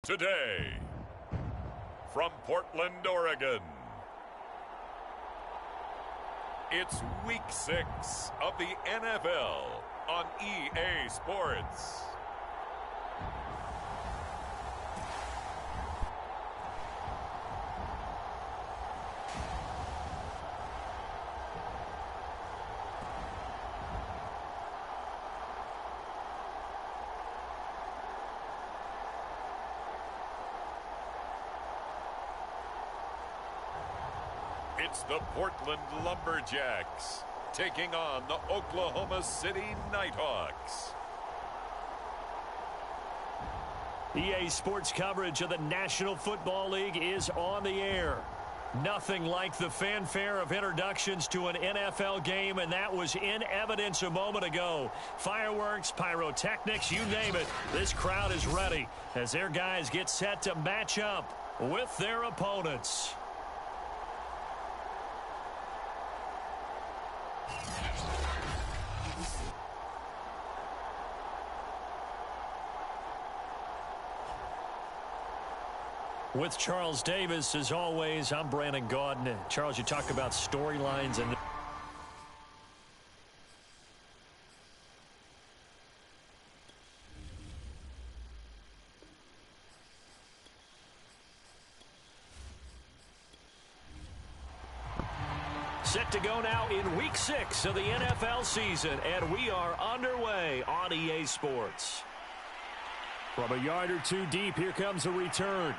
Today, from Portland, Oregon, it's Week 6 of the NFL on EA Sports. It's the Portland Lumberjacks taking on the Oklahoma City Nighthawks. EA Sports coverage of the National Football League is on the air. Nothing like the fanfare of introductions to an NFL game, and that was in evidence a moment ago. Fireworks, pyrotechnics, you name it. This crowd is ready as their guys get set to match up with their opponents. With Charles Davis, as always, I'm Brandon Gaudin. Charles, you talk about storylines and set to go now in Week 6 of the NFL season, and we are underway on EA Sports. From a yard or two deep, here comes a return.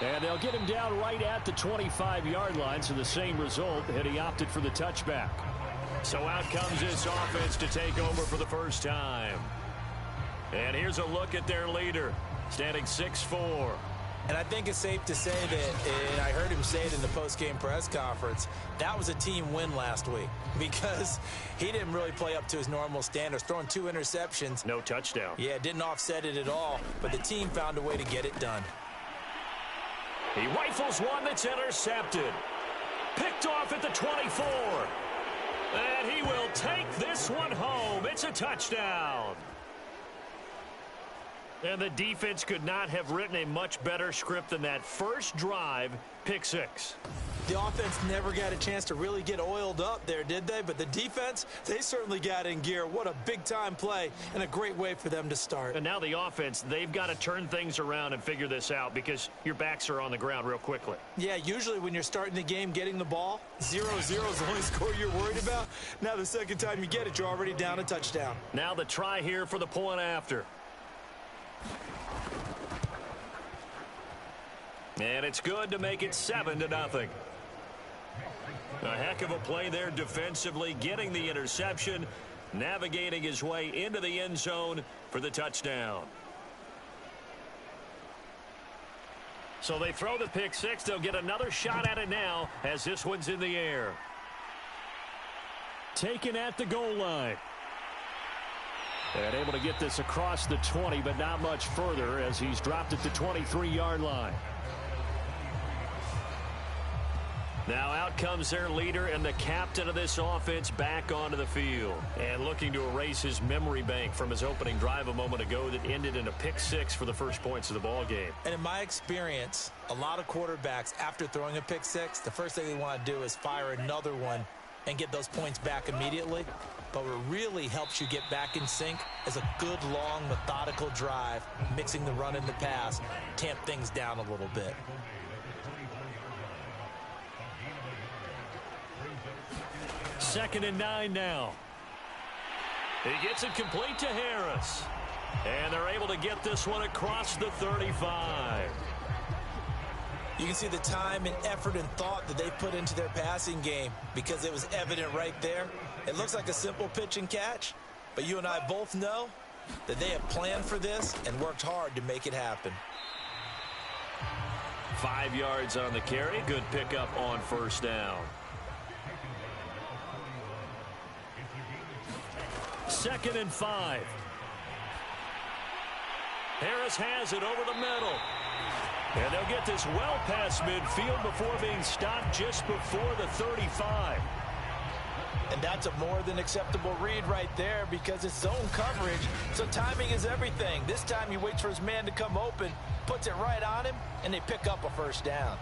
And they'll get him down right at the 25-yard line, so the same result, and he opted for the touchback. So out comes this offense to take over for the first time. And here's a look at their leader, standing 6'4". And I think it's safe to say that, and I heard him say it in the post-game press conference, that was a team win last week because he didn't really play up to his normal standards, throwing 2 interceptions. No touchdown. Yeah, didn't offset it at all, but the team found a way to get it done. He rifles one that's intercepted. Picked off at the 24. And he will take this one home. It's a touchdown. And the defense could not have written a much better script than that first drive, pick 6. The offense never got a chance to really get oiled up there, did they? But the defense, they certainly got in gear. What a big-time play and a great way for them to start. And now the offense, they've got to turn things around and figure this out because your backs are on the ground real quickly. Yeah, usually when you're starting the game getting the ball, 0-0 is the only score you're worried about. Now the second time you get it, you're already down a touchdown. Now the try here for the point after. And it's good to make it 7-0. A heck of a play there defensively, getting the interception, navigating his way into the end zone for the touchdown. So they throw the pick 6. They'll get another shot at it now as this one's in the air. Taken at the goal line. And able to get this across the 20, but not much further as he's dropped at the 23-yard line. Now out comes their leader and the captain of this offense back onto the field. And looking to erase his memory bank from his opening drive a moment ago that ended in a pick 6 for the first points of the ball game. And in my experience, a lot of quarterbacks, after throwing a pick 6, the first thing they want to do is fire another one and get those points back immediately. But what really helps you get back in sync is a good, long, methodical drive, mixing the run and the pass, tamp things down a little bit. Second and 9 now. He gets it complete to Harris. And they're able to get this one across the 35. You can see the time and effort and thought that they put into their passing game because it was evident right there. It looks like a simple pitch and catch, but you and I both know that they have planned for this and worked hard to make it happen. 5 yards on the carry. Good pickup on first down. Second and 5. Harris has it over the middle. And they'll get this well past midfield before being stopped just before the 35. And that's a more than acceptable read right there because it's zone coverage, so timing is everything. This time he waits for his man to come open, puts it right on him, and they pick up a first down.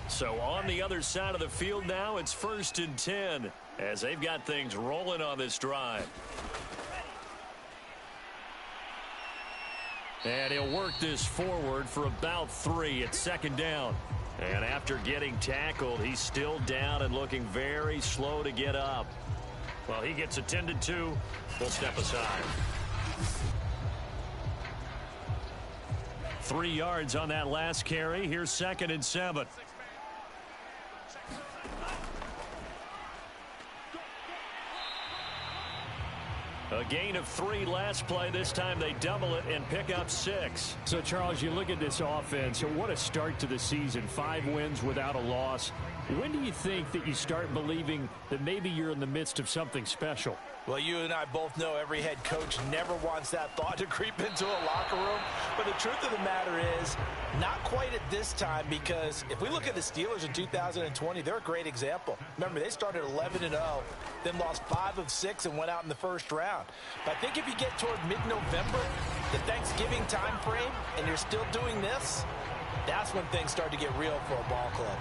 So on the other side of the field now, it's 1st and 10 as they've got things rolling on this drive. And he'll work this forward for about 3 at 2nd down. And after getting tackled, he's still down and looking very slow to get up. Well, he gets attended to. We'll step aside. 3 yards on that last carry. Here's 2nd and 7. A gain of 3 last play. This time they double it and pick up 6. So, Charles, you look at this offense, what a start to the season. 5 wins without a loss. When do you think that you start believing that maybe you're in the midst of something special? Well, you and I both know every head coach never wants that thought to creep into a locker room. But the truth of the matter is, not quite at this time, because if we look at the Steelers in 2020, they're a great example. Remember, they started 11-0, then lost 5 of 6 and went out in the first round. But I think if you get toward mid-November, the Thanksgiving time frame, and you're still doing this, that's when things start to get real for a ball club.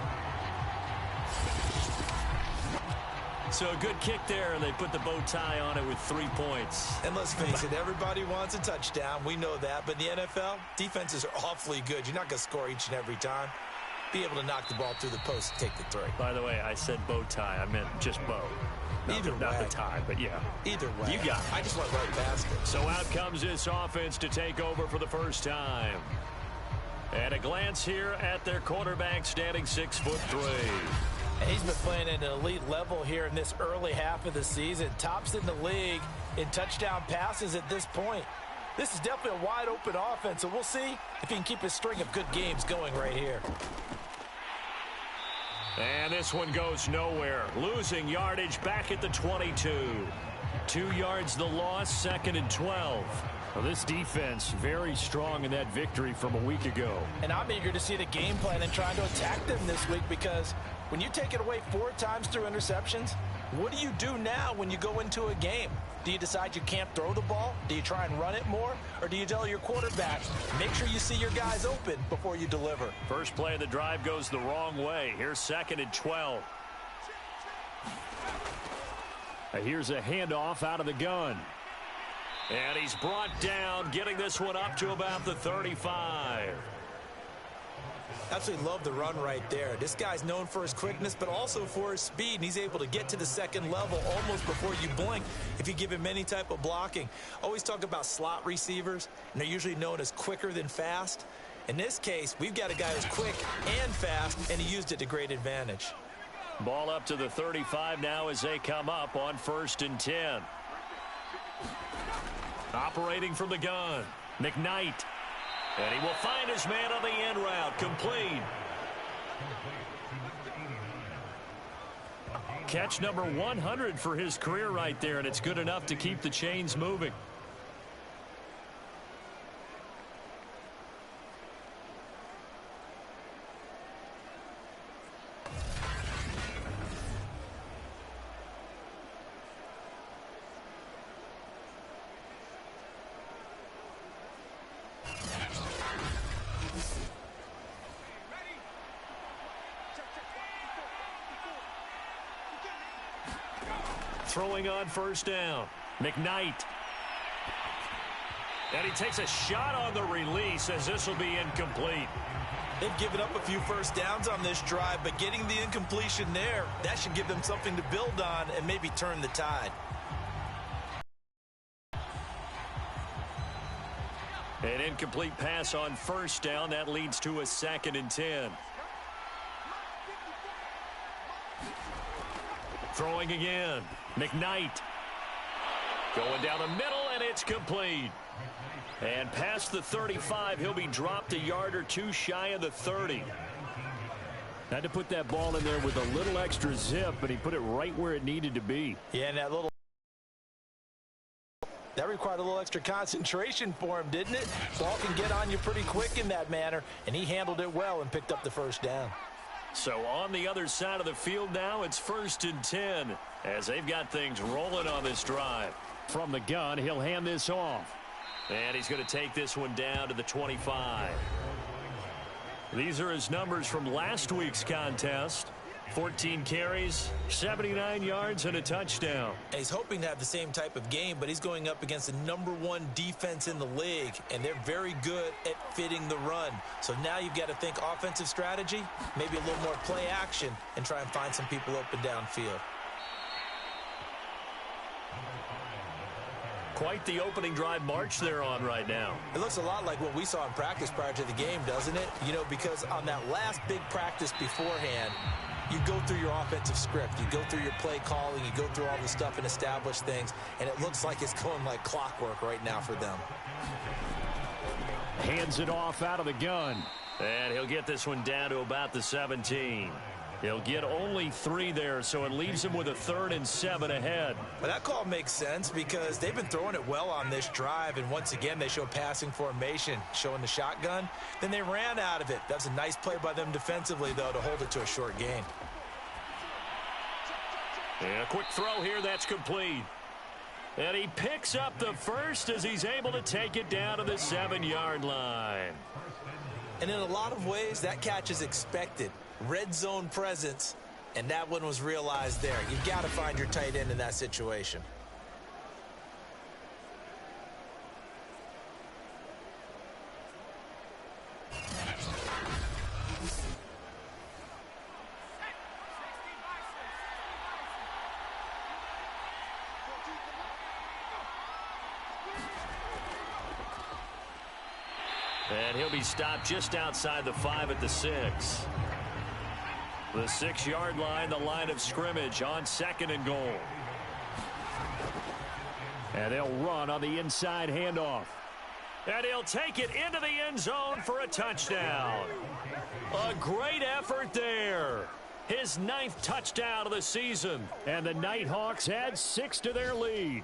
So a good kick there, and they put the bow tie on it with 3 points. And let's face it, everybody wants a touchdown. We know that. But in the NFL, defenses are awfully good. You're not going to score each and every time. Be able to knock the ball through the post and take the 3. By the way, I said bow tie. I meant just bow. Not the tie, but yeah. Either way. You got it. I just went right past it. So out comes this offense to take over for the first time. And a glance here at their quarterback, standing 6'3". And he's been playing at an elite level here in this early half of the season. Tops in the league in touchdown passes at this point. This is definitely a wide-open offense, so we'll see if he can keep his string of good games going right here. And this one goes nowhere. Losing yardage back at the 22. 2 yards the loss, 2nd and 12. Well, this defense very strong in that victory from a week ago. And I'm eager to see the game plan and trying to attack them this week, because when you take it away 4 times through interceptions, what do you do now when you go into a game? Do you decide you can't throw the ball? Do you try and run it more? Or do you tell your quarterback, make sure you see your guys open before you deliver? First play of the drive goes the wrong way. Here's 2nd and 12. Here's a handoff out of the gun. And he's brought down, getting this one up to about the 35. Absolutely love the run right there. This guy's known for his quickness, but also for his speed, and he's able to get to the 2nd level almost before you blink if you give him any type of blocking. Always talk about slot receivers, and they're usually known as quicker than fast. In this case, we've got a guy who's quick and fast, and he used it to great advantage. Ball up to the 35 now as they come up on 1st and 10. Operating from the gun, McKnight. And he will find his man on the end route. Complete. Catch number 100 for his career right there, and it's good enough to keep the chains moving. Throwing on 1st down, McKnight. And he takes a shot on the release as this will be incomplete. They've given up a few first downs on this drive, but getting the incompletion there, that should give them something to build on and maybe turn the tide. An incomplete pass on 1st down. That leads to a 2nd and 10. Throwing again, McKnight. Going down the middle, and it's complete. And past the 35, he'll be dropped a yard or 2 shy of the 30. Had to put that ball in there with a little extra zip, but he put it right where it needed to be. Yeah, and that required a little extra concentration for him, didn't it? Ball can get on you pretty quick in that manner, and he handled it well and picked up the 1st down. So on the other side of the field now, it's 1st and 10 as they've got things rolling on this drive. From the gun, he'll hand this off. And he's going to take this one down to the 25. These are his numbers from last week's contest. 14 carries, 79 yards, and a touchdown. And he's hoping to have the same type of game, but he's going up against the #1 defense in the league, and they're very good at fitting the run. So now you've got to think offensive strategy, maybe a little more play action, and try and find some people open downfield. Quite the opening drive march they're on right now. It looks a lot like what we saw in practice prior to the game, doesn't it? You know, because on that last big practice beforehand, you go through your offensive script. You go through your play calling. You go through all the stuff and establish things. And it looks like it's going like clockwork right now for them. Hands it off out of the gun. And he'll get this one down to about the 17. He'll get only 3 there, so it leaves him with a 3rd and 7 ahead. Well, that call makes sense because they've been throwing it well on this drive, and once again, they show passing formation, showing the shotgun. Then they ran out of it. That's a nice play by them defensively, though, to hold it to a short gain. And a quick throw here, that's complete. And he picks up the first as he's able to take it down to the 7-yard line. And in a lot of ways, that catch is expected. Red zone presence, and that one was realized there. You've got to find your tight end in that situation. And he'll be stopped just outside the 5 at the 6. The 6-yard line, the line of scrimmage on 2nd and goal. And they'll run on the inside handoff. And he'll take it into the end zone for a touchdown. A great effort there. His 9th touchdown of the season. And the Nighthawks add 6 to their lead.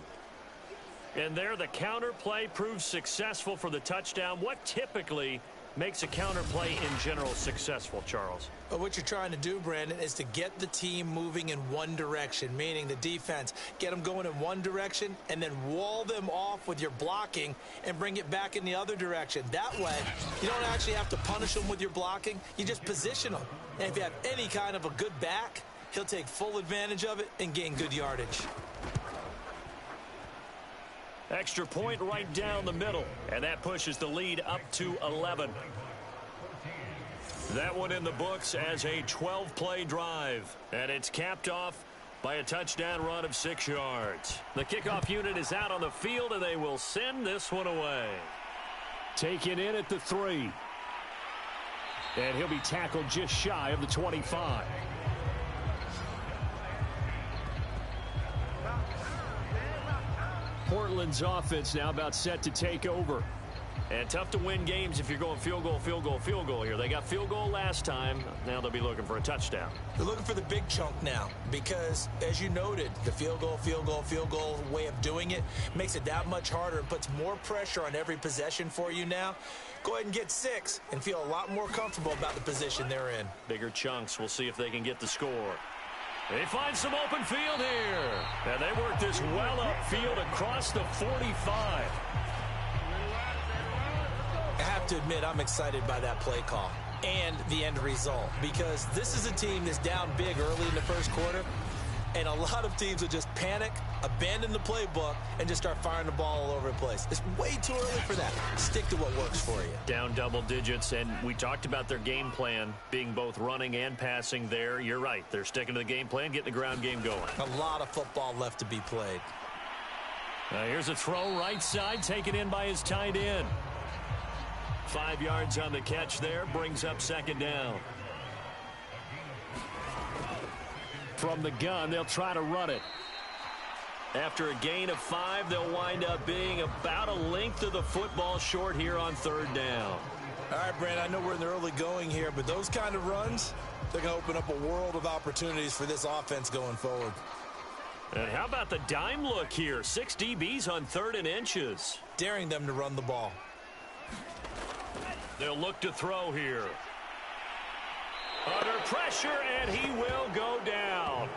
And there the counter play proves successful for the touchdown. What typically makes a counter play in general successful, Charles? But what you're trying to do, Brandon, is to get the team moving in one direction, meaning the defense, get them going in one direction and then wall them off with your blocking and bring it back in the other direction. That way, you don't actually have to punish them with your blocking. You just position them. And if you have any kind of a good back, he'll take full advantage of it and gain good yardage. Extra point right down the middle, and that pushes the lead up to 11. That one in the books as a 12-play drive, and it's capped off by a touchdown run of 6 yards. The kickoff unit is out on the field, and they will send this one away. Taken in at the 3. And he'll be tackled just shy of the 25. Portland's offense now about set to take over. And tough to win games if you're going field goal, field goal, field goal here. They got field goal last time. Now they'll be looking for a touchdown. They're looking for the big chunk now because, as you noted, the field goal way of doing it makes it that much harder and puts more pressure on every possession for you now. Go ahead and get 6 and feel a lot more comfortable about the position they're in. Bigger chunks. We'll see if they can get the score. They find some open field here. And they work this well upfield across the 45. I have to admit, I'm excited by that play call and the end result because this is a team that's down big early in the first quarter, and a lot of teams will just panic, abandon the playbook, and just start firing the ball all over the place. It's way too early for that. Stick to what works for you. Down double digits, and we talked about their game plan being both running and passing there. You're right. They're sticking to the game plan, getting the ground game going. A lot of football left to be played. Here's a throw right side, taken in by his tight end. 5 yards on the catch there, brings up 2nd down. From the gun, they'll try to run it. After a gain of 5, they'll wind up being about a length of the football short here on 3rd down. All right, Brand, I know we're in the early going here, but those kind of runs, they're going to open up a world of opportunities for this offense going forward. And how about the dime look here? 6 DBs on 3rd and inches. Daring them to run the ball. They'll look to throw here. Under pressure, and he will go down.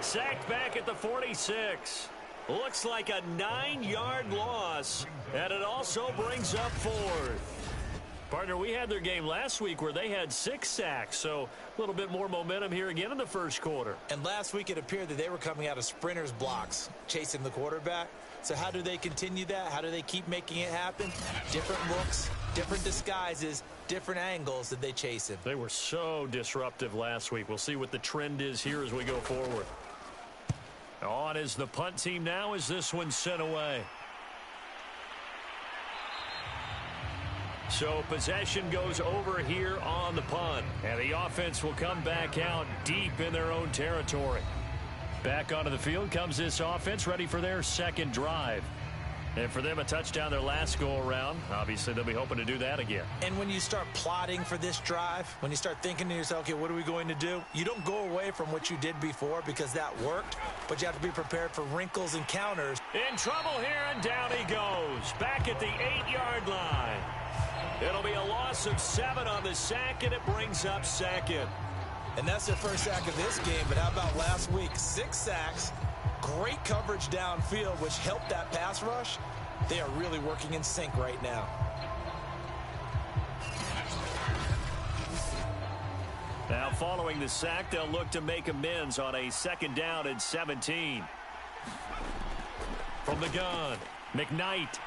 Sacked back at the 46. Looks like a 9-yard loss, and it also brings up 4th. Partner, we had their game last week where they had 6 sacks, so a little bit more momentum here again in the first quarter. And last week it appeared that they were coming out of sprinters blocks, chasing the quarterback. So how do they continue that? How do they keep making it happen? Different looks, different disguises, different angles that they chase him. They were so disruptive last week. We'll see what the trend is here as we go forward. On is the punt team now as this one's sent away. So possession goes over here on the punt. And the offense will come back out deep in their own territory. Back onto the field comes this offense, ready for their second drive. And for them, a touchdown their last go-around. Obviously, they'll be hoping to do that again. And when you start plotting for this drive, when you start thinking to yourself, okay, what are we going to do? You don't go away from what you did before because that worked, but you have to be prepared for wrinkles and counters. In trouble here, and down he goes. Back at the 8-yard line. It'll be a loss of 7 on the sack, and it brings up 2nd. And that's their first sack of this game, but how about last week? 6 sacks, great coverage downfield, which helped that pass rush. They are really working in sync right now. Now following the sack, they'll look to make amends on a 2nd down and 17. From the gun, McKnight.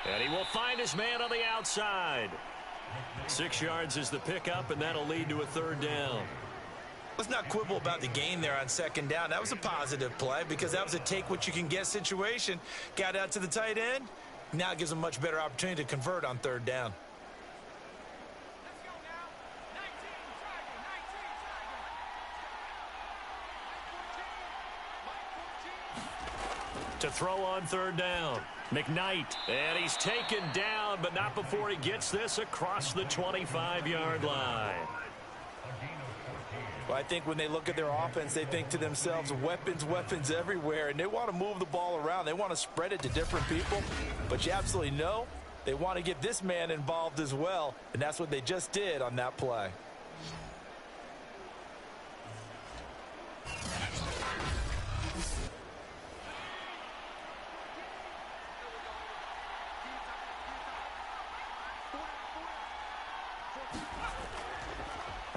And he will find his man on the outside. 6 yards is the pickup, and that'll lead to a 3rd down. Let's not quibble about the gain there on 2nd down. That was a positive play because that was a take-what-you-can-get situation. Got out to the tight end. Now it gives them a much better opportunity to convert on 3rd down. To throw on 3rd down. McKnight, and he's taken down, but not before he gets this across the 25-yard line. Well, I think when they look at their offense, they think to themselves, weapons, weapons everywhere, and they want to move the ball around. They want to spread it to different people, but you absolutely know they want to get this man involved as well, and that's what they just did on that play.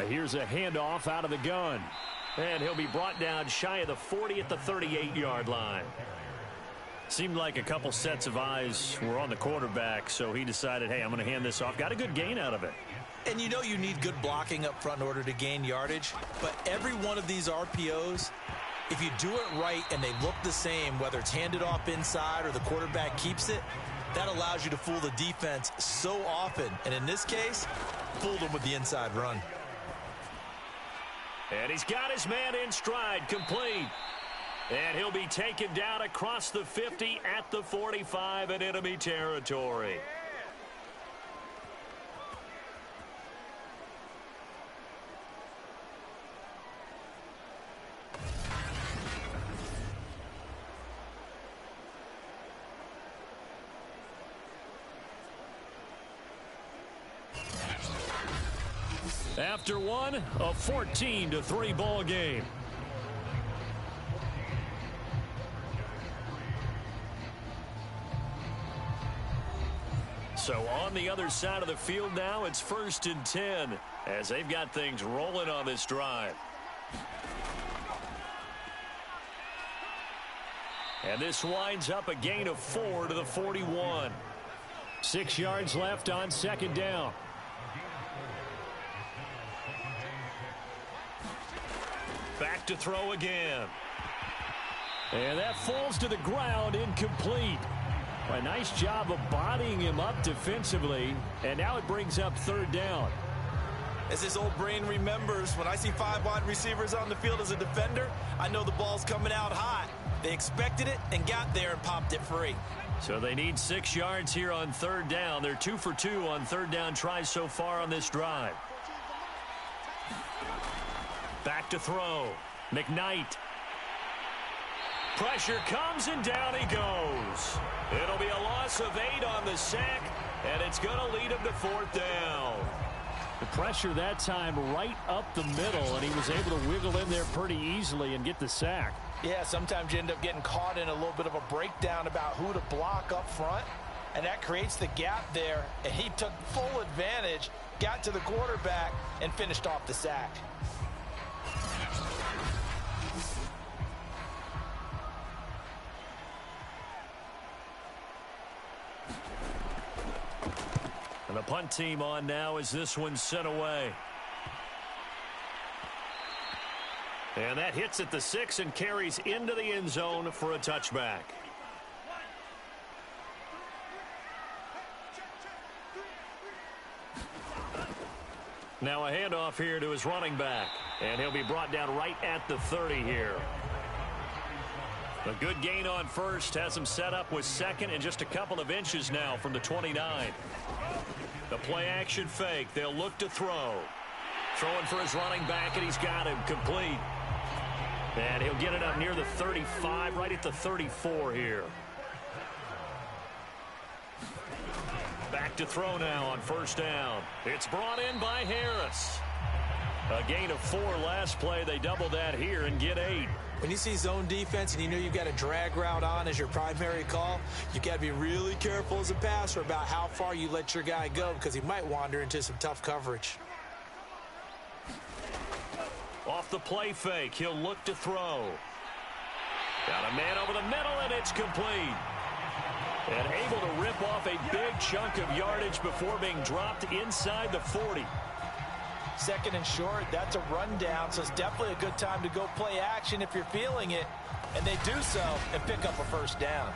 Here's a handoff out of the gun. And he'll be brought down shy of the 40 at the 38-yard line. Seemed like a couple sets of eyes were on the quarterback, so he decided, hey, I'm going to hand this off. Got a good gain out of it. And you know you need good blocking up front in order to gain yardage. But every one of these RPOs, if you do it right and they look the same, whether it's handed off inside or the quarterback keeps it, that allows you to fool the defense so often. And in this case, fooled them with the inside run. And he's got his man in stride, complete. And he'll be taken down across the 50 at the 45 in enemy territory. After one, a 14-3 ball game. So on the other side of the field now, it's 1st and 10 as they've got things rolling on this drive. And this winds up a gain of 4 to the 41. 6 yards left on 2nd down. Back to throw again. And that falls to the ground, incomplete. A nice job of bodying him up defensively, and now it brings up 3rd down. As his old brain remembers, when I see 5 wide receivers on the field as a defender, I know the ball's coming out hot. They expected it and got there and popped it free. So they need 6 yards here on 3rd down. They're 2 for 2 on 3rd down tries so far on this drive. Back to throw. McKnight. Pressure comes and down he goes. It'll be a loss of 8 on the sack, and it's going to lead him to 4th down. The pressure that time right up the middle, and he was able to wiggle in there pretty easily and get the sack. Yeah, sometimes you end up getting caught in a little bit of a breakdown about who to block up front, and that creates the gap there, and he took full advantage, got to the quarterback, and finished off the sack. And the punt team on now as this one's sent away. And that hits at the 6 and carries into the end zone for a touchback. Now a handoff here to his running back. And he'll be brought down right at the 30 here. A good gain on first has him set up with second and just a couple of inches now from the 29. The play action fake. They'll look to throw. Throwing for his running back, and he's got him complete. And he'll get it up near the 35, right at the 34 here. Back to throw now on first down. It's brought in by Harris. A gain of 4 last play. They double that here and get 8. When you see zone defense and you know you've got a drag route on as your primary call, you got to be really careful as a passer about how far you let your guy go because he might wander into some tough coverage. Off the play fake, he'll look to throw. Got a man over the middle, and it's complete. And able to rip off a big chunk of yardage before being dropped inside the 40. Second and short, that's a rundown, so it's definitely a good time to go play action if you're feeling it. And they do so and pick up a first down.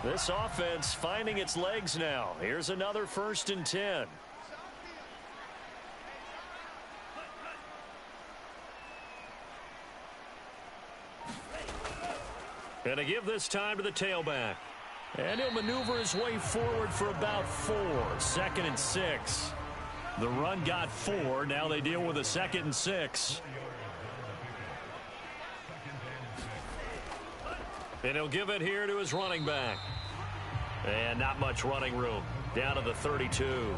This offense finding its legs now. Here's another 1st and 10. And to give this time to the tailback. And he'll maneuver his way forward for about 4. 2nd and 6. The run got 4. Now they deal with a 2nd and 6. And he'll give it here to his running back. And not much running room. Down to the 32.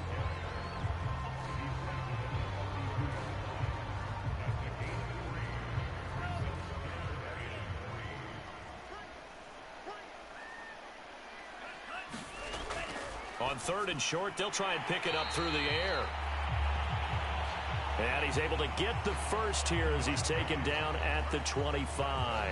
On 3rd and short, they'll try and pick it up through the air. And he's able to get the first here as he's taken down at the 25.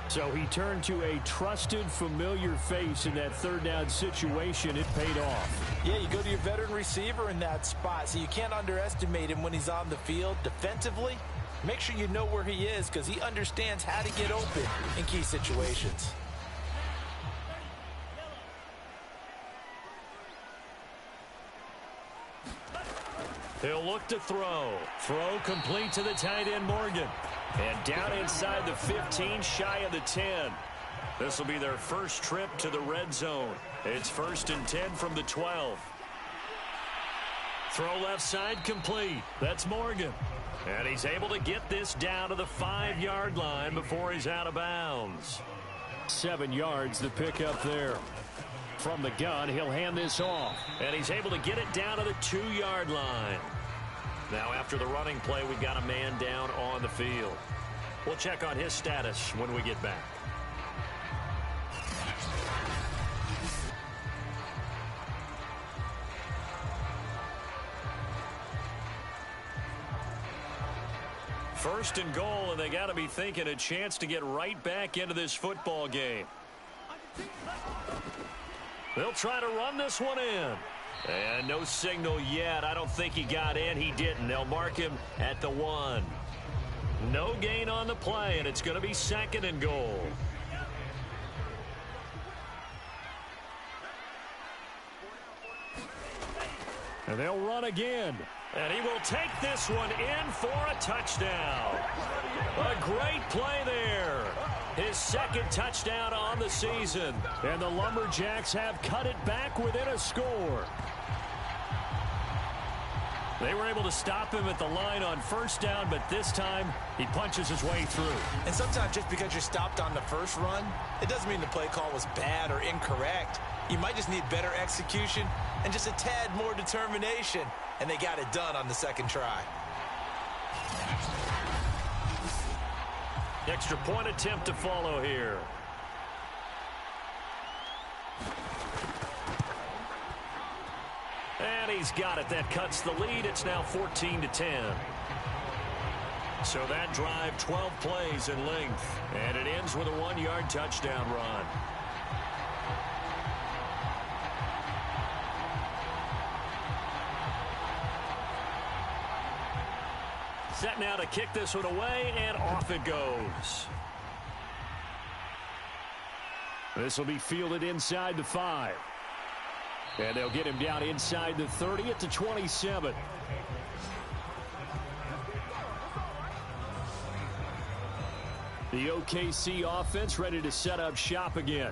So he turned to a trusted, familiar face in that 3rd down situation. It paid off. Yeah, you go to your veteran receiver in that spot, so you can't underestimate him when he's on the field defensively. Make sure you know where he is because he understands how to get open in key situations. He'll look to throw. Throw complete to the tight end, Morgan. And down inside the 15, shy of the 10. This will be their first trip to the red zone. It's 1st and 10 from the 12. Throw left side complete. That's Morgan. And he's able to get this down to the 5-yard line before he's out of bounds. 7 yards the pickup there. From the gun, he'll hand this off. And he's able to get it down to the 2-yard line. Now after the running play, we've got a man down on the field. We'll check on his status when we get back. First and goal, and they got to be thinking a chance to get right back into this football game. They'll try to run this one in. And no signal yet. I don't think he got in. He didn't. They'll mark him at the 1. No gain on the play, and it's going to be 2nd and goal. And they'll run again. And he will take this one in for a touchdown. A great play there. His 2nd touchdown on the season. And the Lumberjacks have cut it back within a score. They were able to stop him at the line on first down, but this time he punches his way through. And sometimes just because you're stopped on the first run, it doesn't mean the play call was bad or incorrect. You might just need better execution and just a tad more determination, and they got it done on the second try. Extra point attempt to follow here. And he's got it. That cuts the lead. It's now 14-10. So that drive, 12 plays in length. And it ends with a 1-yard touchdown run. Set now to kick this one away, and off it goes. This will be fielded inside the 5. And they'll get him down inside the 30 at the 27. The OKC offense ready to set up shop again.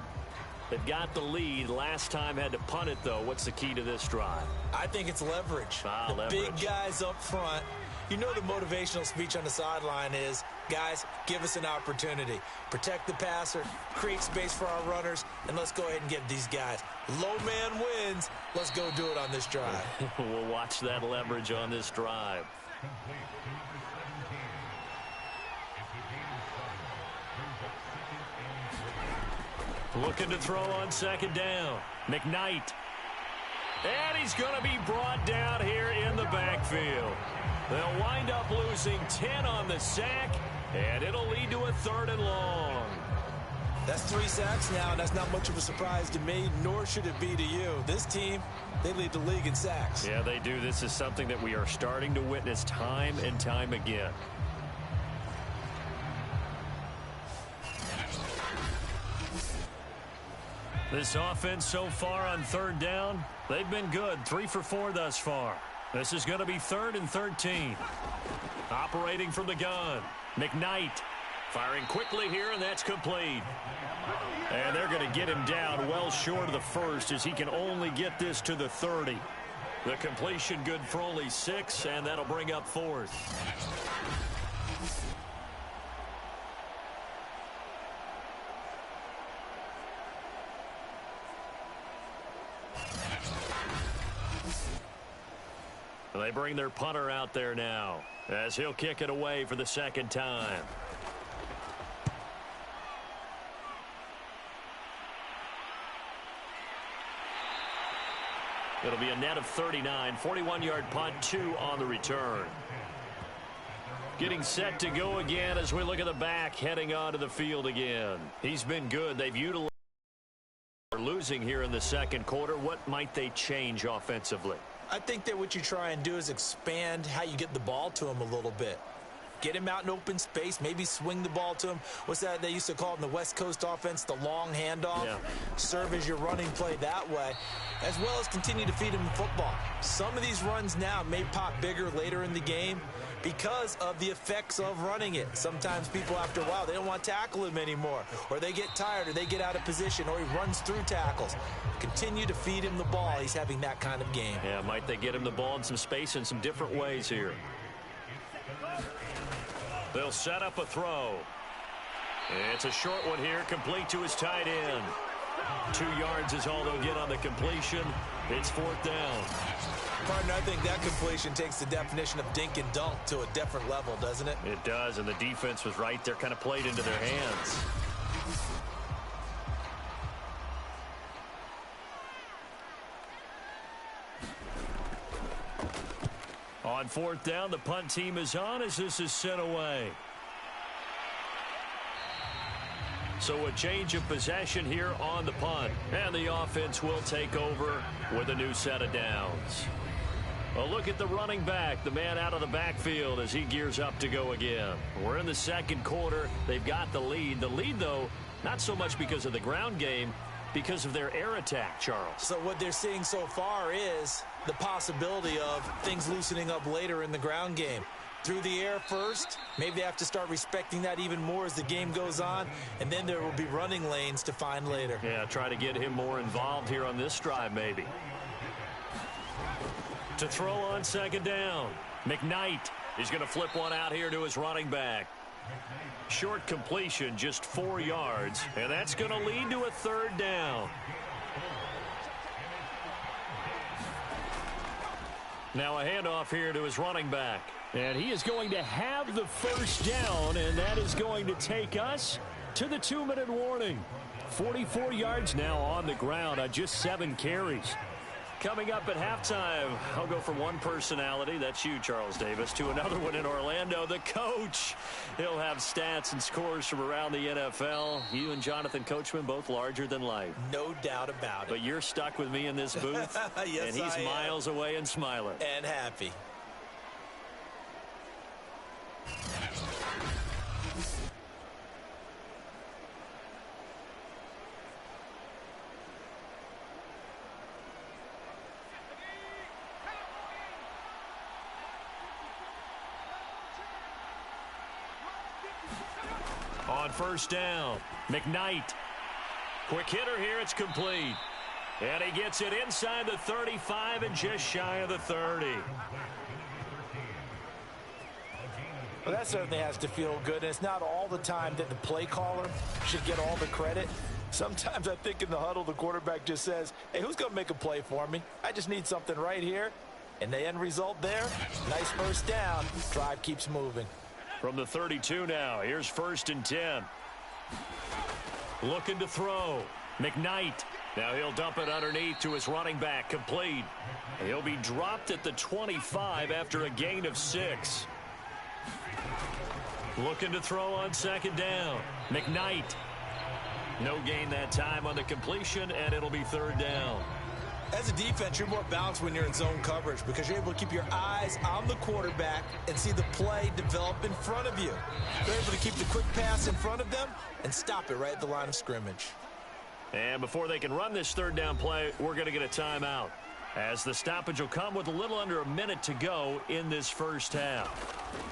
They've got the lead. Last time had to punt it, though. What's the key to this drive? I think it's leverage. Leverage. Big guys up front. You know the motivational speech on the sideline is, guys, give us an opportunity. Protect the passer, create space for our runners, and let's go ahead and get these guys. Low man wins. Let's go do it on this drive. We'll watch that leverage on this drive. Looking to throw on second down. McKnight. And he's going to be brought down here in the backfield. They'll wind up losing 10 on the sack, and it'll lead to a 3rd and long. That's 3 sacks now, and that's not much of a surprise to me, nor should it be to you. This team, they lead the league in sacks. Yeah, they do. This is something that we are starting to witness time and time again. This offense so far on 3rd down, they've been good. 3 for 4 thus far. This is going to be 3rd and 13. Operating from the gun. McKnight firing quickly here, and that's complete. And they're going to get him down well short of the first as he can only get this to the 30. The completion good for only 6, and that'll bring up 4th. They bring their punter out there now as he'll kick it away for the 2nd time. It'll be a net of 39, 41-yard punt, 2 on the return. Getting set to go again as we look at the back heading onto the field again. He's been good. They've utilized losing here in the 2nd quarter. What might they change offensively? I think that what you try and do is expand how you get the ball to him a little bit. Get him out in open space, maybe swing the ball to him. What's that they used to call it in the West Coast offense, the long handoff? Yeah. Serve as your running play that way, as well as continue to feed him the football. Some of these runs now may pop bigger later in the game because of the effects of running it. Sometimes people, after a while, they don't want to tackle him anymore, or they get tired, or they get out of position, or he runs through tackles. Continue to feed him the ball. He's having that kind of game. Yeah, might they get him the ball in some space in some different ways here. They'll set up a throw. It's a short one here, complete to his tight end. 2 yards is all they'll get on the completion. It's 4th down. Partner, I think that completion takes the definition of dink and dunk to a different level, doesn't it? It does, and the defense was right there, kind of played into their hands. On 4th down, the punt team is on as this is sent away. So a change of possession here on the punt. And the offense will take over with a new set of downs. A look at the running back, the man out of the backfield as he gears up to go again. We're in the 2nd quarter. They've got the lead. The lead, though, not so much because of the ground game, because of their air attack, Charles. So what they're seeing so far is the possibility of things loosening up later in the ground game. Through the air first, maybe they have to start respecting that even more as the game goes on, and then there will be running lanes to find later. Yeah, try to get him more involved here on this drive maybe. To throw on second down. McKnight is going to flip one out here to his running back. Short completion, just 4 yards, and that's going to lead to a third down. Now a handoff here to his running back. And he is going to have the first down, and that is going to take us to the 2-minute warning. 44 yards now on the ground on just 7 carries. Coming up at halftime, I'll go from one personality, that's you, Charles Davis, to another one in Orlando, the coach. He'll have stats and scores from around the NFL. You and Jonathan Coachman, both larger than life. No doubt about it. But you're stuck with me in this booth, yes, and he's miles away and smiling. And happy. On first down, McKnight. Quick hitter here, it's complete. And he gets it inside the 35 and just shy of the 30. Well, that certainly has to feel good. And it's not all the time that the play caller should get all the credit. Sometimes I think in the huddle, the quarterback just says, hey, who's going to make a play for me? I just need something right here. And the end result there, nice first down. Drive keeps moving. From the 32 now, here's 1st and 10. Looking to throw. McKnight. Now he'll dump it underneath to his running back. Complete. He'll be dropped at the 25 after a gain of 6. Looking to throw on second down. McKnight. No gain that time on the completion, and it'll be third down. As a defense, you're more balanced when you're in zone coverage because you're able to keep your eyes on the quarterback and see the play develop in front of you. They're able to keep the quick pass in front of them and stop it right at the line of scrimmage. And before they can run this third down play, we're going to get a timeout, as the stoppage will come with a little under a minute to go in this first half.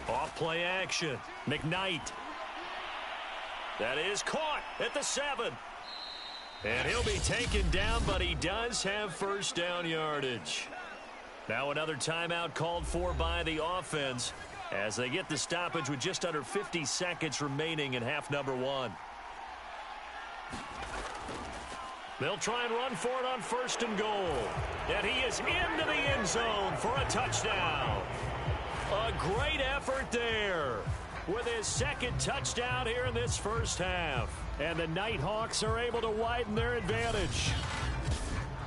Off play action. McKnight. That is caught at the 7. And he'll be taken down, but he does have first down yardage. Now another timeout called for by the offense as they get the stoppage with just under 50 seconds remaining in half number 1. They'll try and run for it on 1st and goal. And he is into the end zone for a touchdown. A great effort there with his 2nd touchdown here in this first half. And the Nighthawks are able to widen their advantage.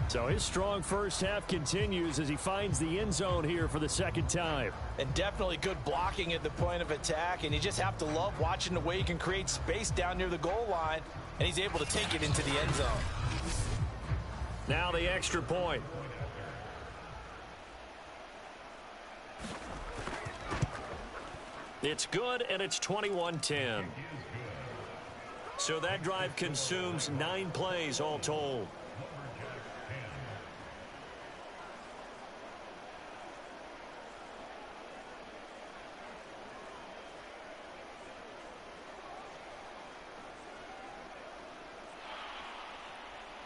So his strong first half continues as he finds the end zone here for the 2nd time. And definitely good blocking at the point of attack. And you just have to love watching the way he can create space down near the goal line. And he's able to take it into the end zone. Now the extra point. It's good, and it's 21-10. So that drive consumes 9 plays all told.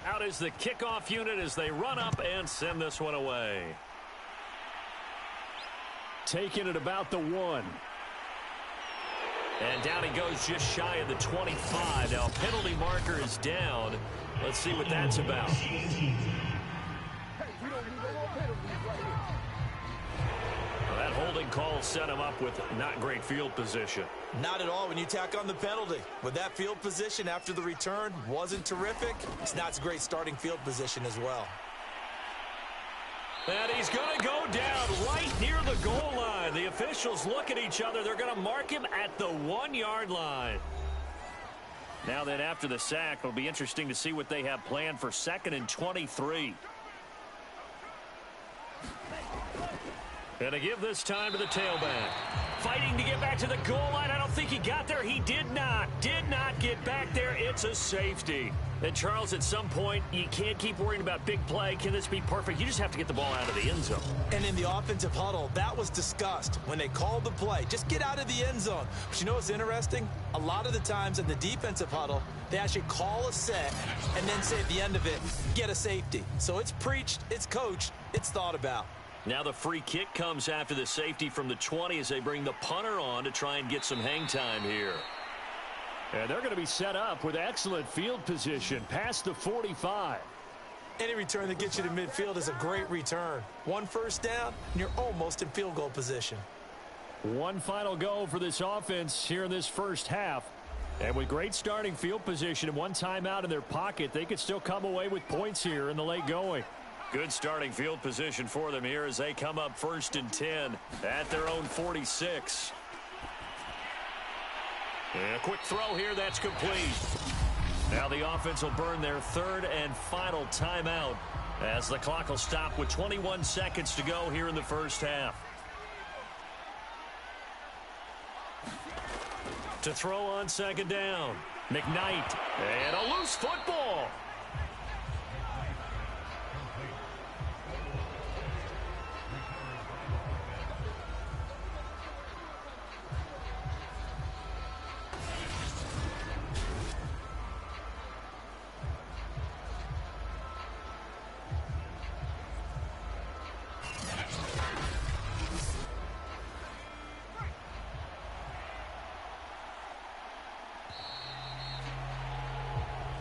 Out is the kickoff unit as they run up and send this one away. Taking it about the 1. And down he goes just shy of the 25. Now, penalty marker is down. Let's see what that's about. Well, that holding call set him up with not great field position. Not at all when you tack on the penalty. With that field position after the return wasn't terrific, it's not a great starting field position as well. And he's going to go down right near the goal line. The officials look at each other. They're going to mark him at the 1-yard line. Now then, after the sack, it'll be interesting to see what they have planned for 2nd and 23. And to give this time to the tailback. Fighting to get back to the goal line. I don't think he got there. He did not. Did not get back there. It's a safety. And, Charles, at some point, you can't keep worrying about big play. Can this be perfect? You just have to get the ball out of the end zone. And in the offensive huddle, that was discussed when they called the play. Just get out of the end zone. But you know what's interesting? A lot of the times in the defensive huddle, they actually call a set and then say at the end of it, get a safety. So it's preached, it's coached, it's thought about. Now the free kick comes after the safety from the 20 as they bring the punter on to try and get some hang time here. And they're going to be set up with excellent field position past the 45. Any return that gets you to midfield is a great return. One first down, and you're almost in field goal position. One final go for this offense here in this first half. And with great starting field position and one timeout in their pocket, they could still come away with points here in the late going. Good starting field position for them here as they come up 1st and 10 at their own 46. And a quick throw here, that's complete. Now the offense will burn their 3rd and final timeout as the clock will stop with 21 seconds to go here in the first half. To throw on 2nd down, McKnight, and a loose football.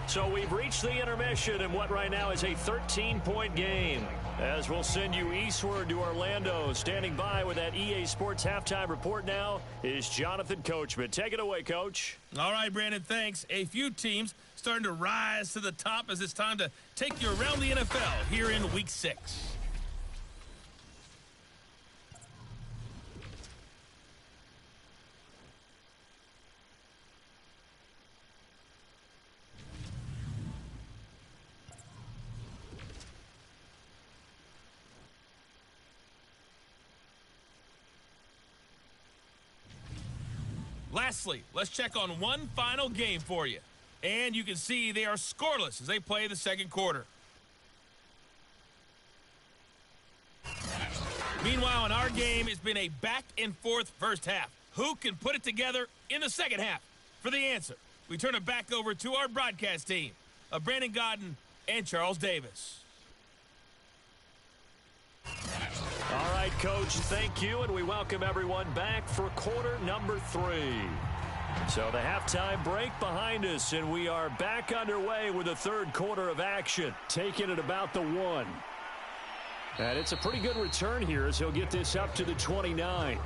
So we've reached the intermission in what right now is a 13-point game. As we'll send you eastward to Orlando. Standing by with that EA Sports halftime report now is Jonathan Coachman. Take it away, Coach. All right, Brandon, thanks. A few teams starting to rise to the top as it's time to take you around the NFL here in Week 6. Lastly, let's check on one final game for you. And you can see they are scoreless as they play the second quarter. Meanwhile, in our game, it's been a back-and-forth first half. Who can put it together in the second half? For the answer, we turn it back over to our broadcast team of Brandon Godden and Charles Davis. All right, Coach, thank you, and we welcome everyone back for quarter number 3. So the halftime break behind us, and we are back underway with the third quarter of action. Taking it about the 1. And it's a pretty good return here as he'll get this up to the 29.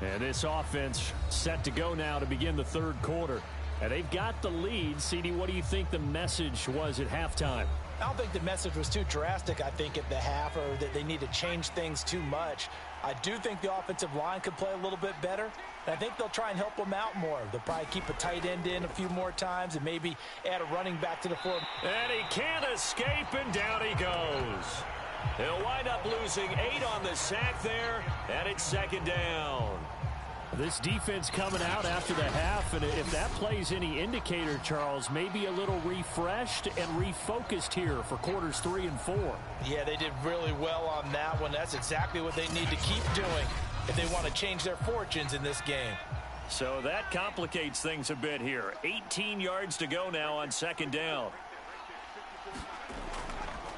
And this offense set to go now to begin the third quarter. And they've got the lead. CD, what do you think the message was at halftime? I don't think the message was too drastic, I think, at the half, or that they need to change things too much. I do think the offensive line could play a little bit better, and I think they'll try and help them out more. They'll probably keep a tight end in a few more times and maybe add a running back to the floor. And he can't escape, and down he goes. He'll wind up losing 8 on the sack there, and it's 2nd down. This defense coming out after the half, and if that plays any indicator, Charles, maybe a little refreshed and refocused here for quarters 3 and 4. Yeah, they did really well on that one. That's exactly what they need to keep doing if they want to change their fortunes in this game. So that complicates things a bit here. 18 yards to go now on 2nd down.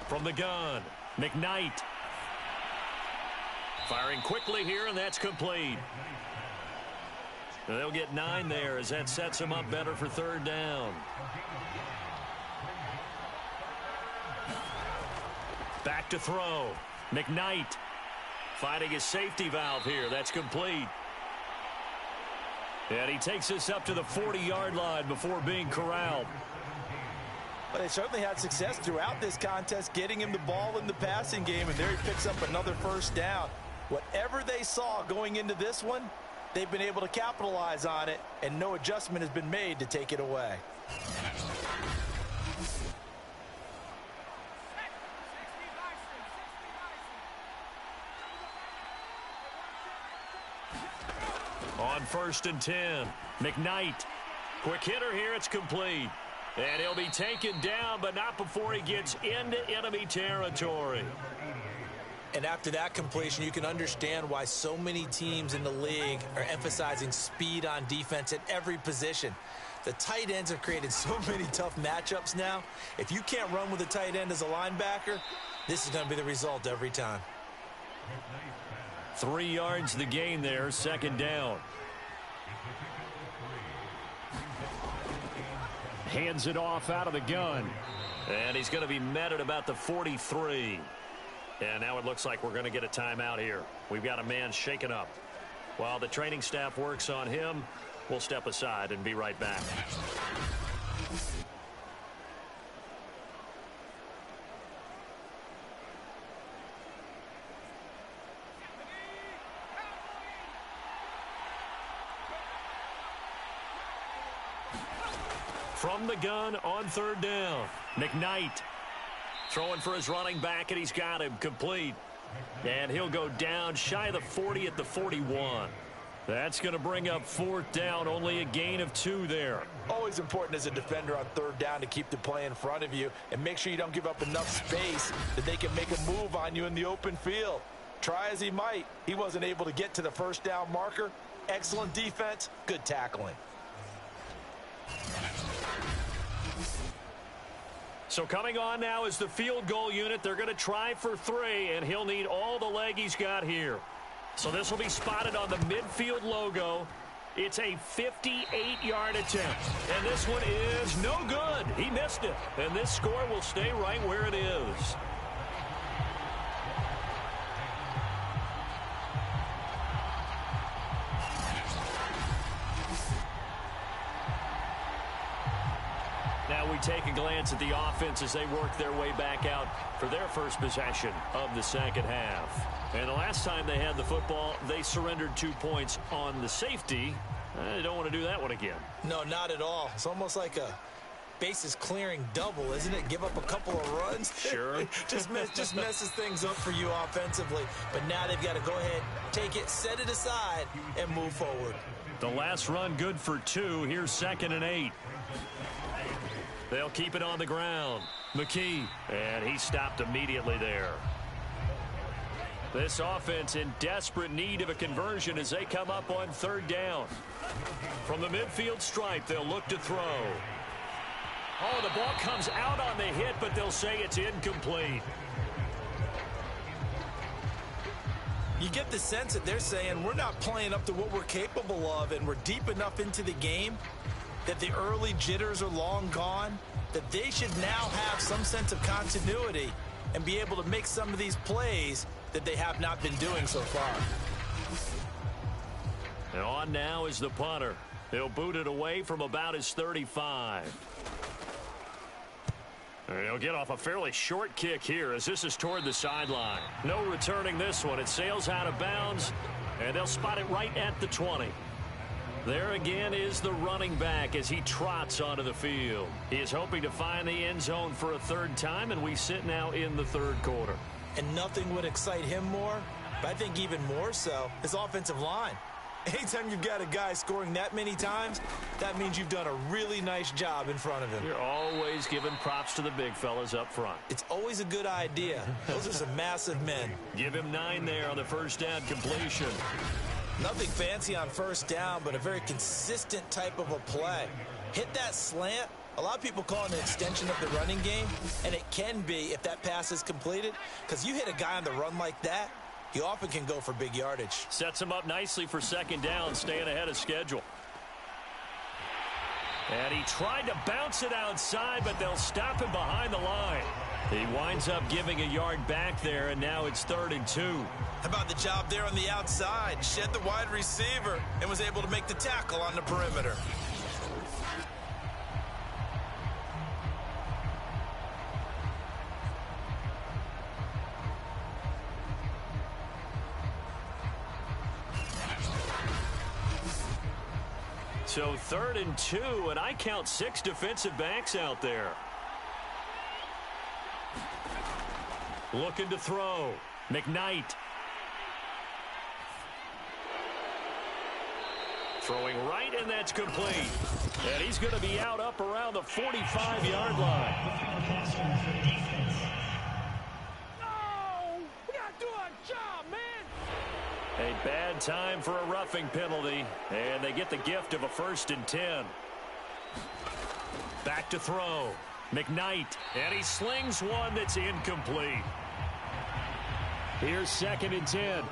From the gun, McKnight. Firing quickly here, and that's complete. They'll get 9 there as that sets them up better for 3rd down. Back to throw. McKnight finding his safety valve here. That's complete. And he takes us up to the 40-yard line before being corralled. But they certainly had success throughout this contest, getting him the ball in the passing game, and there he picks up another 1st down. Whatever they saw going into this one, they've been able to capitalize on it, and no adjustment has been made to take it away. On 1st and 10, McKnight. Quick hitter here, it's complete. And he'll be taken down, but not before he gets into enemy territory. And after that completion, you can understand why so many teams in the league are emphasizing speed on defense at every position. The tight ends have created so many tough matchups now. If you can't run with a tight end as a linebacker, this is going to be the result every time. 3 yards the gain there, second down. Hands it off out of the gun. And he's going to be met at about the 43. And now it looks like we're going to get a timeout here. We've got a man shaken up. While the training staff works on him, we'll step aside and be right back. From the gun on third down, McKnight throwing for his running back, and he's got him complete. And he'll go down shy of the 40 at the 41. That's going to bring up fourth down, only a gain of 2 there. Always important as a defender on third down to keep the play in front of you and make sure you don't give up enough space that they can make a move on you in the open field. Try as he might, he wasn't able to get to the first down marker. Excellent defense, good tackling. So coming on now is the field goal unit. They're going to try for 3, and he'll need all the leg he's got here. So this will be spotted on the midfield logo. It's a 58-yard attempt, and this one is no good. He missed it, and this score will stay right where it is. Now we take a glance at the offense as they work their way back out for their first possession of the second half. And the last time they had the football, they surrendered 2 points on the safety. They don't want to do that one again. No, not at all. It's almost like a bases clearing double, isn't it? Give up a couple of runs. Sure. just messes things up for you offensively. But now they've got to go ahead, take it, set it aside, and move forward. The last run good for 2. Here's 2nd and 8. They'll keep it on the ground. McKee, and he stopped immediately there. This offense in desperate need of a conversion as they come up on third down. From the midfield stripe, they'll look to throw. Oh, the ball comes out on the hit, but they'll say it's incomplete. You get the sense that they're saying we're not playing up to what we're capable of, and we're deep enough into the game that the early jitters are long gone, that they should now have some sense of continuity and be able to make some of these plays that they have not been doing so far. And on now is the punter. He'll boot it away from about his 35. And he'll get off a fairly short kick here as this is toward the sideline. No returning this one. It sails out of bounds, and they'll spot it right at the 20. There again is the running back as he trots onto the field. He is hoping to find the end zone for a third time, and we sit now in the third quarter. And nothing would excite him more, but I think even more so, his offensive line. Anytime you've got a guy scoring that many times, that means you've done a really nice job in front of him. You're always giving props to the big fellas up front. It's always a good idea. Those are some massive men. Give him 9 there on the first down completion. Nothing fancy on first down, but a very consistent type of a play. Hit that slant. A lot of people call it an extension of the running game, and it can be if that pass is completed, because you hit a guy on the run like that, he often can go for big yardage. Sets him up nicely for second down, staying ahead of schedule. And he tried to bounce it outside, but they'll stop him behind the line. He winds up giving a yard back there, and now it's 3rd and 2. How about the job there on the outside? Shed the wide receiver and was able to make the tackle on the perimeter. So 3rd and 2, and I count 6 defensive backs out there. Looking to throw. McKnight. Throwing right, and that's complete. And he's going to be out up around the 45-yard line. No! We got to do our job, man! A bad time for a roughing penalty, and they get the gift of a 1st and 10. Back to throw. McKnight, and he slings one that's incomplete. Here's 2nd and 10.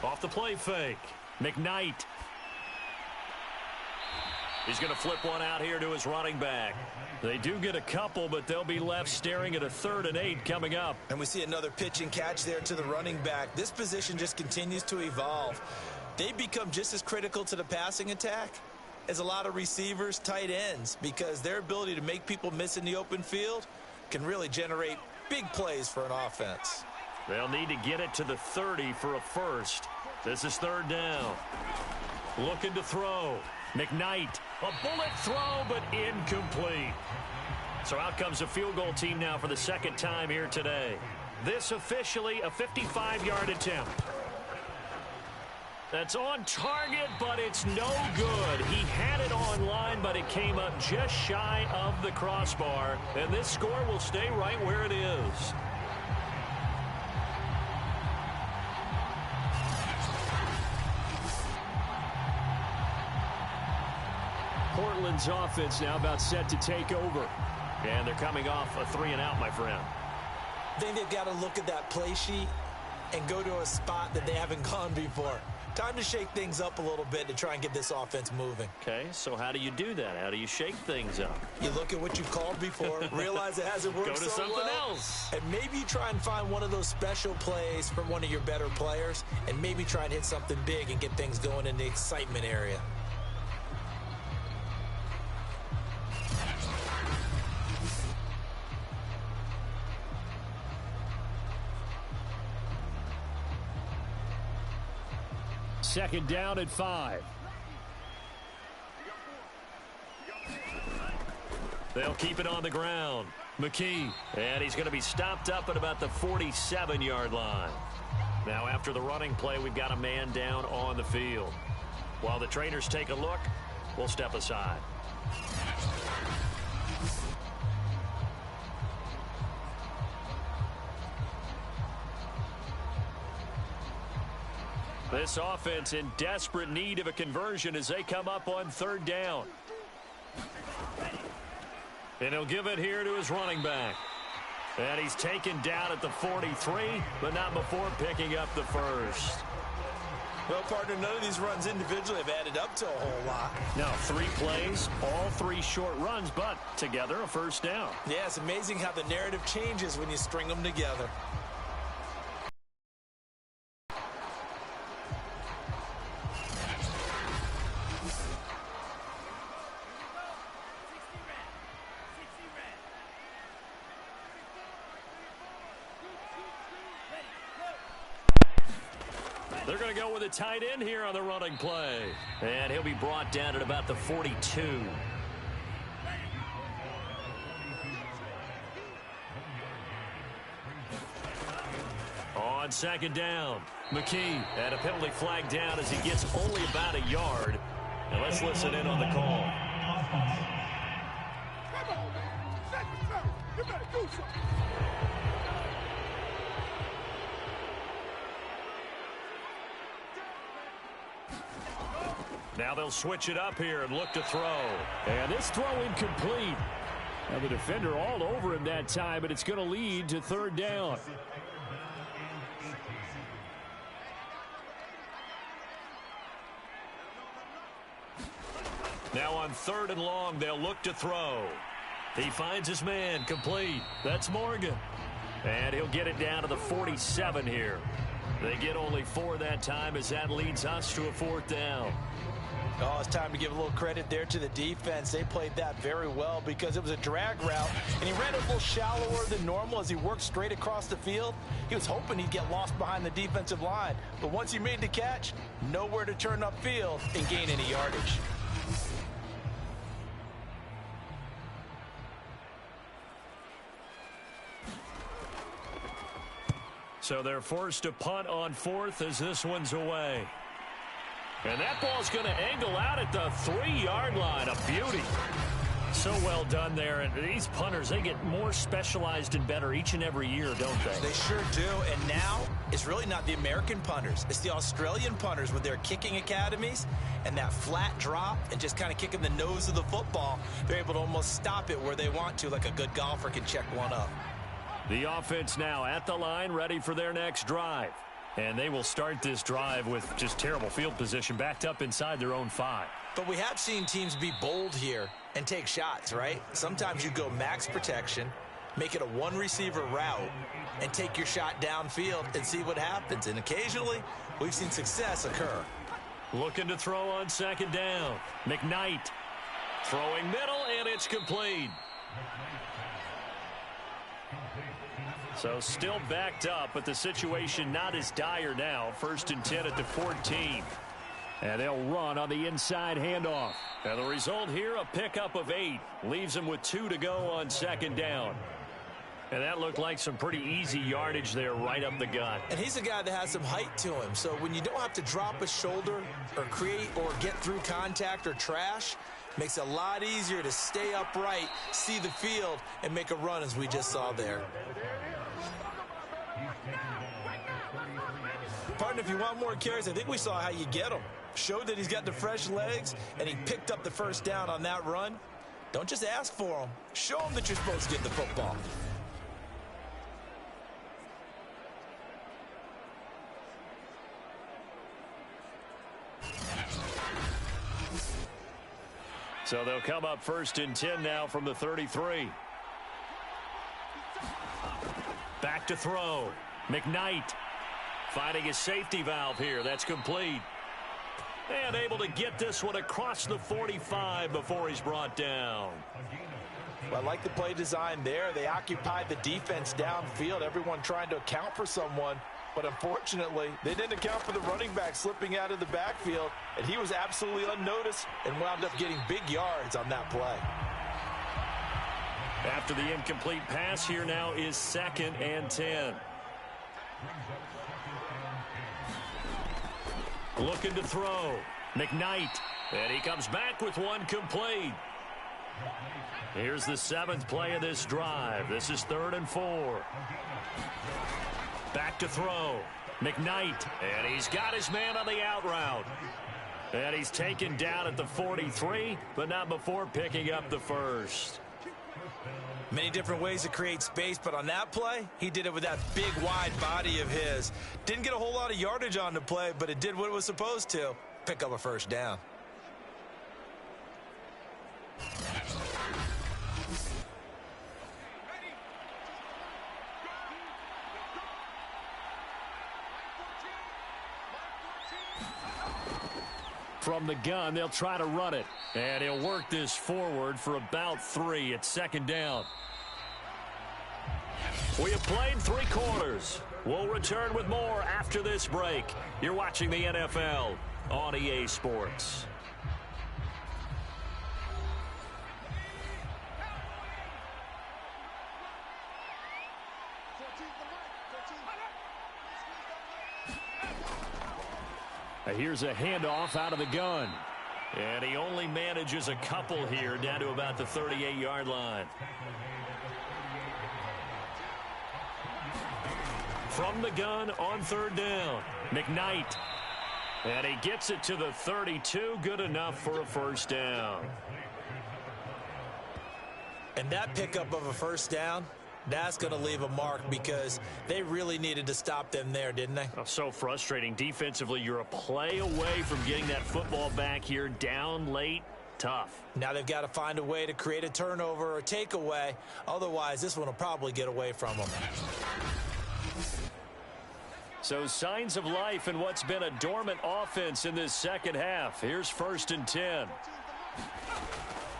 Off the play fake. McKnight. He's going to flip one out here to his running back. They do get a couple, but they'll be left staring at a 3rd and 8 coming up. And we see another pitch and catch there to the running back. This position just continues to evolve. They become just as critical to the passing attack as a lot of receivers, tight ends, because their ability to make people miss in the open field can really generate big plays for an offense. They'll need to get it to the 30 for a first. This is 3rd down. Looking to throw. McKnight, a bullet throw, but incomplete. So out comes a field goal team now for the 2nd time here today. This officially a 55-yard attempt. That's on target, but it's no good. He had it on line, but it came up just shy of the crossbar. And this score will stay right where it is. Portland's offense now about set to take over. And they're coming off a 3-and-out, my friend. I think they've got to look at that play sheet and go to a spot that they haven't gone before. Time to shake things up a little bit to try and get this offense moving. Okay, so how do you do that? How do you shake things up? You look at what you've called before, realize it hasn't worked Go to so something well, else. and maybe you try and find one of those special plays from one of your better players, and maybe try and hit something big and get things going in the excitement area. Second down at 5. They'll keep it on the ground. McKee, and he's going to be stopped up at about the 47-yard line. Now after the running play, we've got a man down on the field. While the trainers take a look, we'll step aside. This offense in desperate need of a conversion as they come up on 3rd down. And he'll give it here to his running back. And he's taken down at the 43, but not before picking up the first. Well, partner, none of these runs individually have added up to a whole lot. Now 3 plays, all 3 short runs, but together a first down. Yeah, it's amazing how the narrative changes when you string them together. They're going to go with a tight end here on the running play. And he'll be brought down at about the 42. On 2nd down, McKee, and a penalty flag down as he gets only about a yard. And let's listen in on the call. You better do something. Now they'll switch it up here and look to throw. And this throw incomplete. Now the defender all over him that time, but it's going to lead to 3rd down. Now on 3rd and long, they'll look to throw. He finds his man, complete. That's Morgan. And he'll get it down to the 47 here. They get only 4 that time as that leads us to a 4th down. Oh, it's time to give a little credit there to the defense. They played that very well because it was a drag route, and he ran it a little shallower than normal as he worked straight across the field. He was hoping he'd get lost behind the defensive line, but once he made the catch, nowhere to turn upfield and gain any yardage. So they're forced to punt on 4th as this one's away. And that ball's going to angle out at the 3-yard line. A beauty. So well done there. And these punters, they get more specialized and better each and every year, don't they? They sure do. And now it's really not the American punters. It's the Australian punters with their kicking academies and that flat drop and just kind of kicking the nose of the football. They're able to almost stop it where they want to, like a good golfer can check one up. The offense now at the line, ready for their next drive. And they will start this drive with just terrible field position, backed up inside their own 5. But we have seen teams be bold here and take shots, right? Sometimes you go max protection, make it a one-receiver route, and take your shot downfield and see what happens. And occasionally, we've seen success occur. Looking to throw on second down. McKnight throwing middle, and it's complete. So still backed up, but the situation not as dire now. 1st and 10 at the 14. And they'll run on the inside handoff. And the result here, a pickup of 8. Leaves them with 2 to go on second down. And that looked like some pretty easy yardage there right up the gut. And he's a guy that has some height to him. So when you don't have to drop a shoulder or create or get through contact or trash, makes it a lot easier to stay upright, see the field, and make a run as we just saw there. Partner, if you want more carries, I think we saw how you get them. Showed that he's got the fresh legs, and he picked up the first down on that run. Don't just ask for them. Show them that you're supposed to get the football. So they'll come up 1st and 10 now from the 33. Back to throw. McKnight finding his safety valve here. That's complete. And able to get this one across the 45 before he's brought down. Well, I like the play design there. They occupied the defense downfield, everyone trying to account for someone. But unfortunately, they didn't account for the running back slipping out of the backfield, and he was absolutely unnoticed and wound up getting big yards on that play. After the incomplete pass, here now is 2nd and 10. Looking to throw. McKnight. And he comes back with one complete. Here's the 7th play of this drive. This is 3rd and 4. Back to throw. McKnight. And he's got his man on the out route. And he's taken down at the 43, but not before picking up the first. Many different ways to create space, but on that play, he did it with that big, wide body of his. Didn't get a whole lot of yardage on the play, but it did what it was supposed to. Pick up a first down. From the gun, they'll try to run it. And he'll work this forward for about 3 at 2nd down. We have played 3 quarters. We'll return with more after this break. You're watching the NFL on EA Sports. Here's a handoff out of the gun. And he only manages a couple here down to about the 38-yard line. From the gun on 3rd down. McKnight. And he gets it to the 32. Good enough for a first down. And that pickup of a first down, that's going to leave a mark because they really needed to stop them there, didn't they? Oh, so frustrating. Defensively, you're a play away from getting that football back here. Down late, tough. Now they've got to find a way to create a turnover or takeaway. Otherwise, this one will probably get away from them. So signs of life in what's been a dormant offense in this second half. Here's 1st and 10.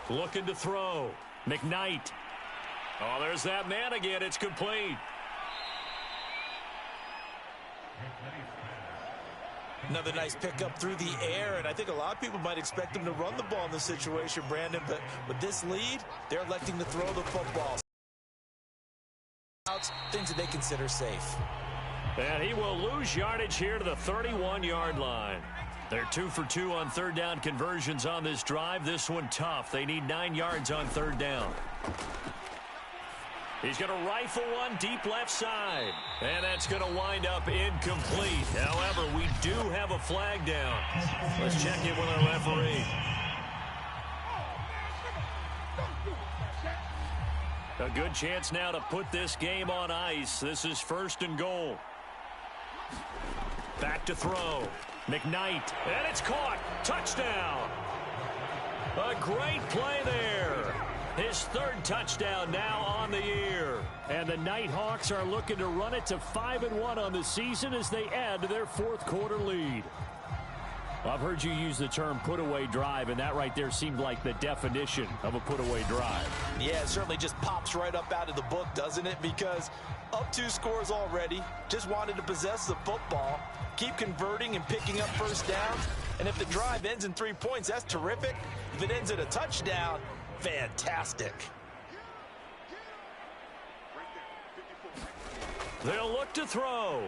Looking to throw. McKnight. Oh, there's that man again. It's complete. Another nice pickup through the air, and I think a lot of people might expect them to run the ball in this situation, Brandon, but with this lead, they're electing to throw the football. Things that they consider safe. And he will lose yardage here to the 31-yard line. They're 2 for 2 on third down conversions on this drive. This one tough. They need 9 yards on third down. He's going to rifle one deep left side. And that's going to wind up incomplete. However, we do have a flag down. Let's check in with our referee. A good chance now to put this game on ice. This is 1st and goal. Back to throw. McKnight. And it's caught. Touchdown. A great play there. His 3rd touchdown now on the year. And the Nighthawks are looking to run it to 5-1 on the season as they add to their 4th quarter lead. I've heard you use the term put-away drive, and that right there seemed like the definition of a put-away drive. Yeah, it certainly just pops right up out of the book, doesn't it? Because up 2 scores already, just wanted to possess the football, keep converting and picking up first downs. And if the drive ends in 3 points, that's terrific. If it ends in a touchdown, fantastic. They'll look to throw.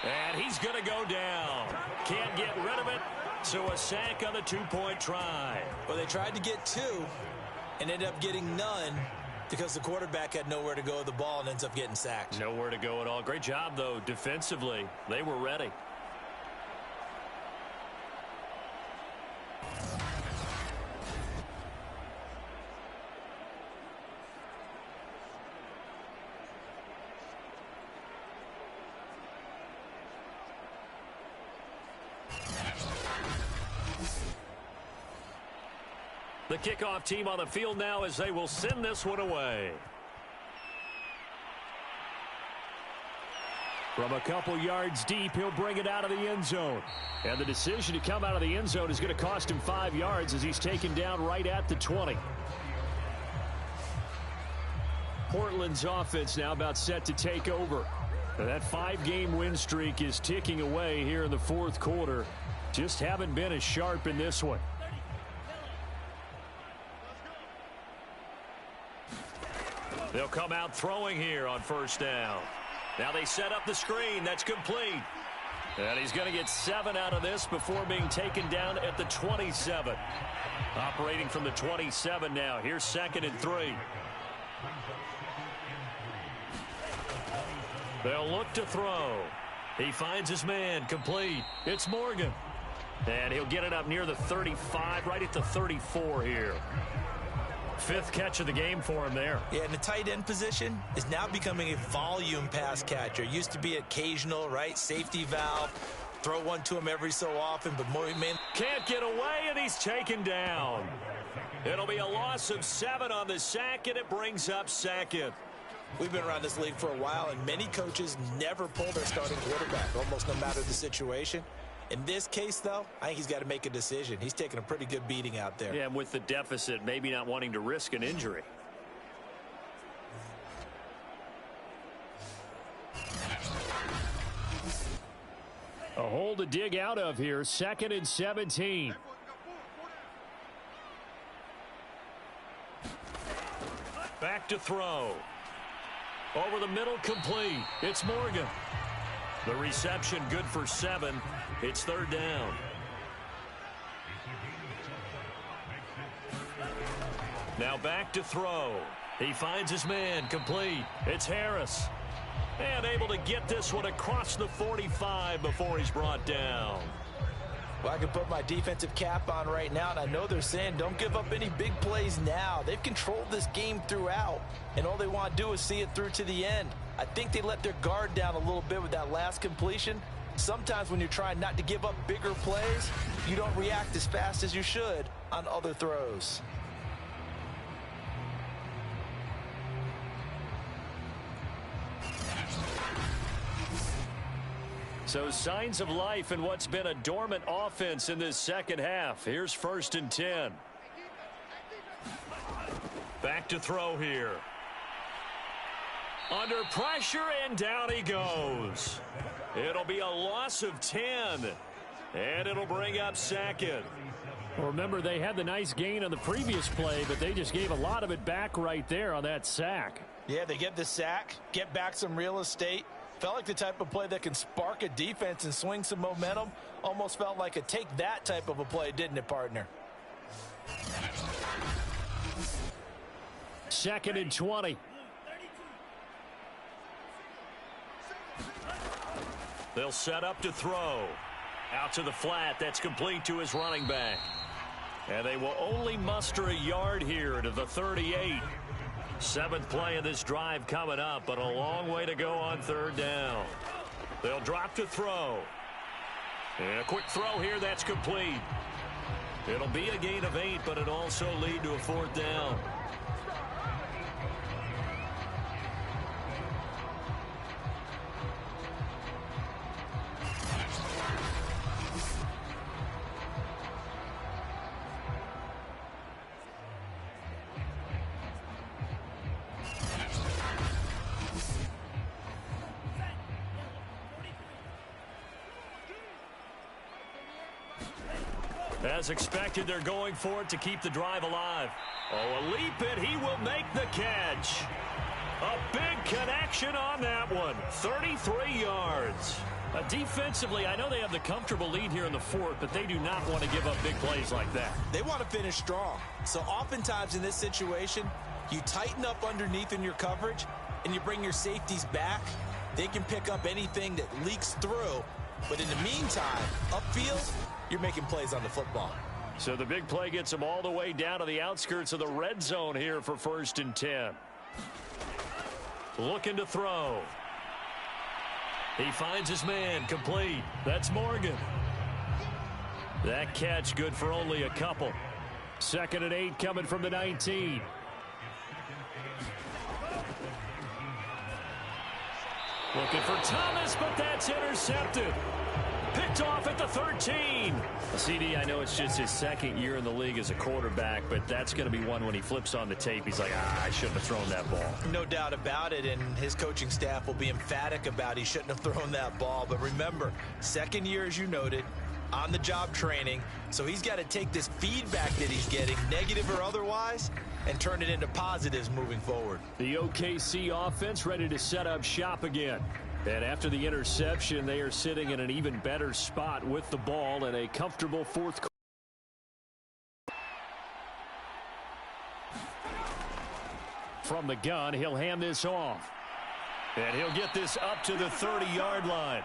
And he's going to go down. Can't get rid of it. So a sack on the 2-point try. Well, they tried to get 2 and ended up getting none because the quarterback had nowhere to go with the ball and ends up getting sacked. Nowhere to go at all. Great job, though, defensively. They were ready. The kickoff team on the field now as they will send this one away. From a couple yards deep, he'll bring it out of the end zone. And the decision to come out of the end zone is going to cost him 5 yards as he's taken down right at the 20. Portland's offense now about set to take over. That 5-game win streak is ticking away here in the 4th quarter. Just haven't been as sharp in this one. They'll come out throwing here on 1st down. Now they set up the screen. That's complete. And he's going to get 7 out of this before being taken down at the 27. Operating from the 27 now. Here's 2nd and 3. They'll look to throw. He finds his man. Complete. It's Morgan. And he'll get it up near the 35, right at the 34 here. 5th catch of the game for him there. Yeah, and the tight end position is now becoming a volume pass catcher. Used to be occasional, right? Safety valve. Throw one to him every so often, but more man can't get away, and he's taken down. It'll be a loss of 7 on the sack, and it brings up 2nd. We've been around this league for a while, and many coaches never pull their starting quarterback, almost no matter the situation. In this case, though, I think he's got to make a decision. He's taking a pretty good beating out there. Yeah, and with the deficit, maybe not wanting to risk an injury. A hole to dig out of here. 2nd and 17. Back to throw. Over the middle, complete. It's Morgan. The reception good for 7. It's 3rd down. Now back to throw. He finds his man. Complete. It's Harris. And able to get this one across the 45 before he's brought down. Well, I can put my defensive cap on right now, and I know they're saying don't give up any big plays now. They've controlled this game throughout, and all they want to do is see it through to the end. I think they let their guard down a little bit with that last completion. Sometimes when you're trying not to give up bigger plays, you don't react as fast as you should on other throws. So signs of life in what's been a dormant offense in this second half. Here's 1st and 10. Back to throw here. Under pressure, and down he goes. It'll be a loss of 10. And it'll bring up 2nd. Well, remember, they had the nice gain on the previous play, but they just gave a lot of it back right there on that sack. Yeah, they get the sack, get back some real estate, Felt like the type of play that can spark a defense and swing some momentum. Almost felt like a take that type of a play, didn't it, partner? 2nd and 20. They'll set up to throw. Out to the flat. That's complete to his running back. And they will only muster a yard here to the 38. 7th play of this drive coming up, but a long way to go on 3rd down. They'll drop to throw. And a quick throw here. That's complete. It'll be a gain of 8, but it'll also lead to a 4th down. As expected, they're going for it to keep the drive alive. Oh, a leap it. He will make the catch. A big connection on that one. 33 yards. Defensively, I know they have the comfortable lead here in the 4th, but they do not want to give up big plays like that. They want to finish strong. So oftentimes in this situation, you tighten up underneath in your coverage, and you bring your safeties back. They can pick up anything that leaks through. But in the meantime, upfield, you're making plays on the football. So the big play gets them all the way down to the outskirts of the red zone here for 1st and 10. Looking to throw. He finds his man, complete. That's Morgan. That catch good for only a couple. 2nd and 8 coming from the 19. Looking for Thomas, but that's intercepted. Picked off at the 13. CD, I know it's just his 2nd year in the league as a quarterback, but that's going to be one when he flips on the tape. He's like, I shouldn't have thrown that ball. No doubt about it, and his coaching staff will be emphatic about he shouldn't have thrown that ball. But remember, 2nd year, as you noted, on-the-job training, so he's got to take this feedback that he's getting, negative or otherwise, and turn it into positives moving forward. The OKC offense ready to set up shop again. And after the interception, they are sitting in an even better spot with the ball in a comfortable 4th quarter. From the gun, he'll hand this off. And he'll get this up to the 30-yard line.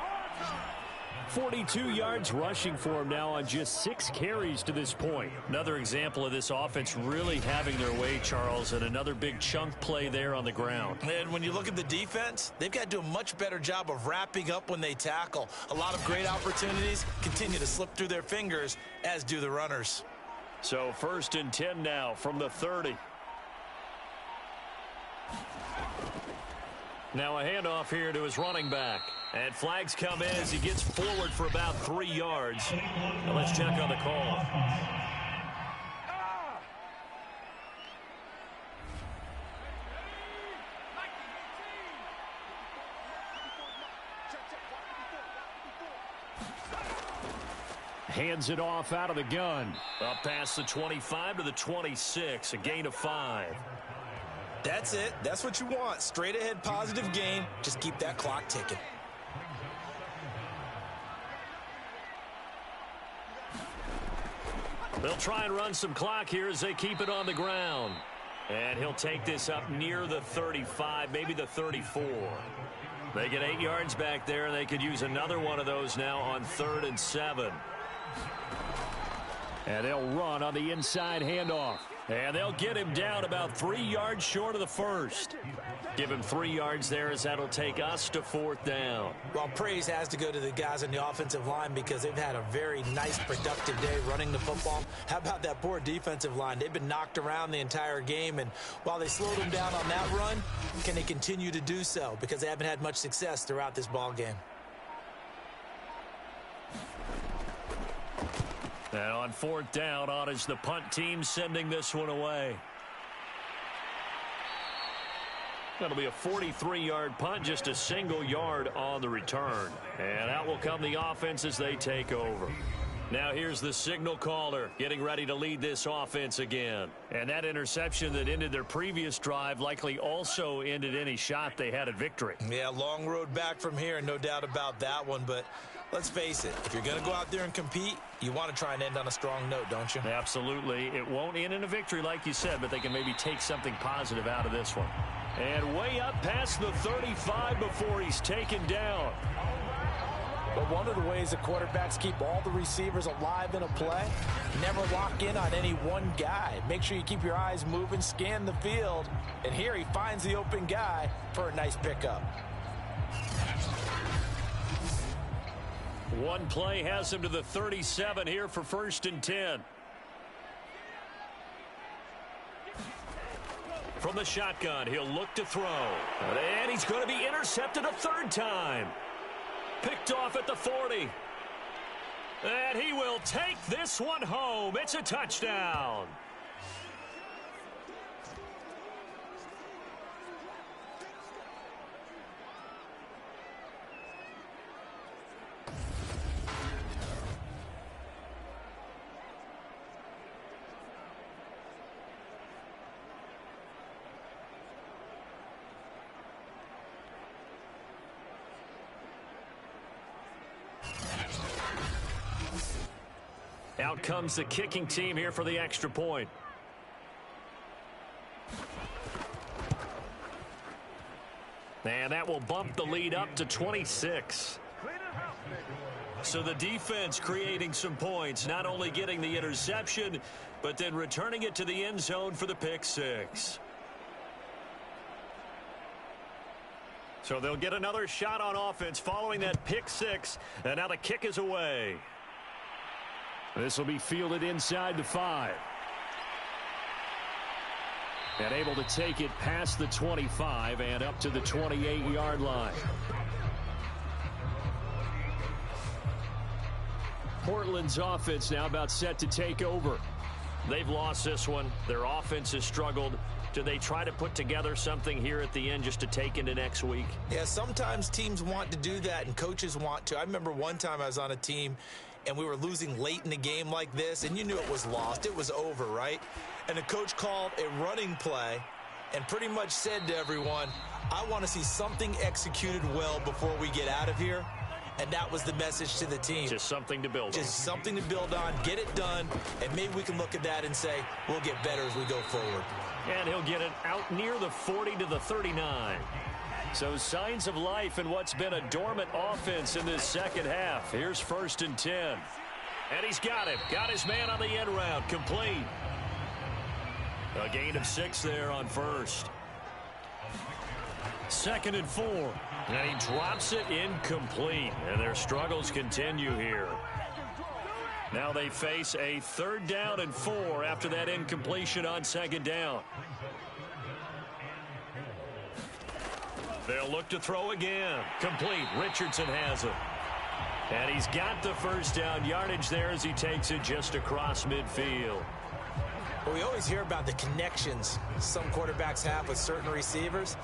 42 yards rushing for him now on just 6 carries to this point. Another example of this offense really having their way, Charles, and another big chunk play there on the ground. And when you look at the defense, they've got to do a much better job of wrapping up when they tackle. A lot of great opportunities continue to slip through their fingers, as do the runners. So 1st and 10 now from the 30. Now a handoff here to his running back. And flags come in as he gets forward for about 3 yards. Now let's check on the call. Hands it off out of the gun. Up past the 25 to the 26, a gain of 5. That's it. That's what you want. Straight ahead positive gain. Just keep that clock ticking. They'll try and run some clock here as they keep it on the ground. And he'll take this up near the 35, maybe the 34. They get 8 yards back there, and they could use another one of those now on 3rd and 7. And they'll run on the inside handoff. And they'll get him down about 3 yards short of the 1st. Give him 3 yards there as that'll take us to 4th down. Well, praise has to go to the guys on the offensive line because they've had a very nice, productive day running the football. How about that poor defensive line? They've been knocked around the entire game, and while they slowed them down on that run, can they continue to do so? Because they haven't had much success throughout this ball game. And on 4th down, on is the punt team sending this one away. That'll be a 43-yard punt, just a single yard on the return. And out will come the offense as they take over. Now here's the signal caller getting ready to lead this offense again. And that interception that ended their previous drive likely also ended any shot they had at victory. Yeah, long road back from here, no doubt about that one. But let's face it, if you're going to go out there and compete, you want to try and end on a strong note, don't you? Absolutely. It won't end in a victory like you said, but they can maybe take something positive out of this one. And way up past the 35 before he's taken down. But one of the ways that quarterbacks keep all the receivers alive in a play, never lock in on any one guy. Make sure you keep your eyes moving, scan the field, and here he finds the open guy for a nice pickup. One play has him to the 37 here for 1st and 10. From the shotgun, he'll look to throw. And he's going to be intercepted a 3rd time. Picked off at the 40. And he will take this one home. It's a touchdown. Out comes the kicking team here for the extra point. And that will bump the lead up to 26. So the defense creating some points, not only getting the interception, but then returning it to the end zone for the pick six. So they'll get another shot on offense following that pick six, and now the kick is away. This will be fielded inside the 5. And able to take it past the 25 and up to the 28-yard line. Portland's offense now about set to take over. They've lost this one. Their offense has struggled. Do they try to put together something here at the end just to take into next week? Yeah, sometimes teams want to do that and coaches want to. I remember one time I was on a team and we were losing late in the game like this, and you knew it was lost. It was over, right? And the coach called a running play and pretty much said to everyone, I want to see something executed well before we get out of here. And that was the message to the team. Just something to build on. Just something to build on, get it done, and maybe we can look at that and say, we'll get better as we go forward. And he'll get it out near the 40 to the 39. So signs of life in what's been a dormant offense in this second half. Here's 1st and 10. And he's got him. Got his man on the end route. Complete. A gain of 6 there on 1st. 2nd and 4. And he drops it incomplete. And their struggles continue here. Now they face a 3rd down and 4 after that incompletion on 2nd down. They'll look to throw again. Complete. Richardson has it. And he's got the 1st down yardage there as he takes it just across midfield. Well, we always hear about the connections some quarterbacks have with certain receivers.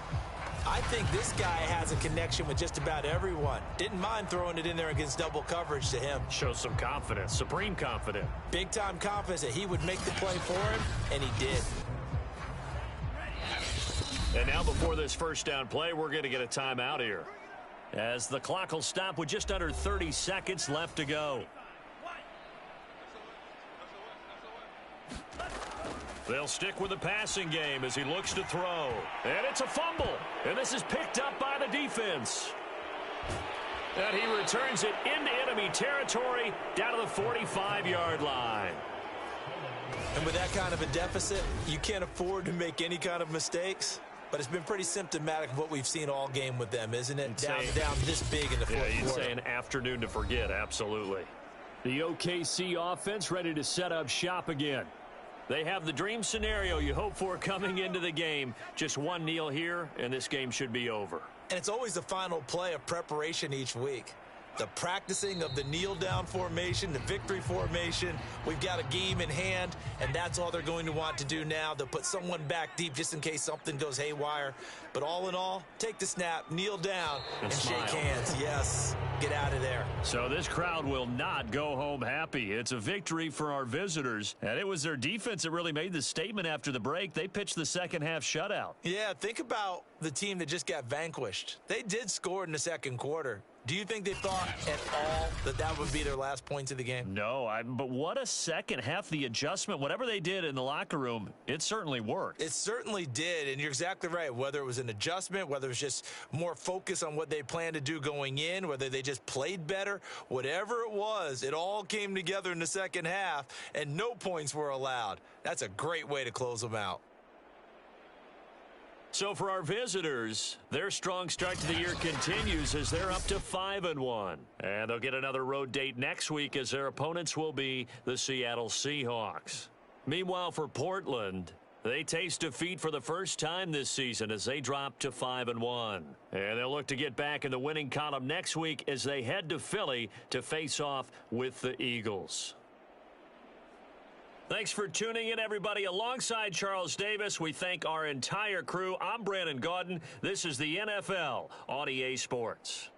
I think this guy has a connection with just about everyone. Didn't mind throwing it in there against double coverage to him. Shows some confidence, supreme confidence. Big-time confidence that he would make the play for him, and he did. And now before this 1st down play, we're going to get a timeout here, as the clock will stop with just under 30 seconds left to go. They'll stick with the passing game as he looks to throw. And it's a fumble. And this is picked up by the defense. And he returns it into enemy territory down to the 45-yard line. And with that kind of a deficit, you can't afford to make any kind of mistakes. But it's been pretty symptomatic of what we've seen all game with them, isn't it? Down this big in the fourth quarter. You'd say an afternoon to forget, absolutely. The OKC offense ready to set up shop again. They have the dream scenario you hope for coming into the game. Just one kneel here, and this game should be over. And it's always the final play of preparation each week. the practicing of the kneel-down formation, the victory formation. We've got a game in hand, and that's all they're going to want to do now. They'll put someone back deep just in case something goes haywire. But all in all, take the snap, kneel down, and shake hands. Yes, get out of there. So this crowd will not go home happy. It's a victory for our visitors, and it was their defense that really made the statement after the break. They pitched the second-half shutout. Yeah, think about the team that just got vanquished. They did score in the second quarter. Do you think they thought at all that that would be their last points of the game? No, but what a second half. The adjustment, whatever they did in the locker room, it certainly worked. It certainly did, and you're exactly right. Whether it was an adjustment, whether it was just more focus on what they planned to do going in, whether they just played better, whatever it was, it all came together in the second half, and no points were allowed. That's a great way to close them out. So for our visitors, their strong start to the year continues as they're up to 5-1. And they'll get another road date next week as their opponents will be the Seattle Seahawks. Meanwhile, for Portland, they taste defeat for the first time this season as they drop to 5-1. And they'll look to get back in the winning column next week as they head to Philly to face off with the Eagles. Thanks for tuning in, everybody. Alongside Charles Davis, we thank our entire crew. I'm Brandon Gaudin. This is the NFL on EA Sports.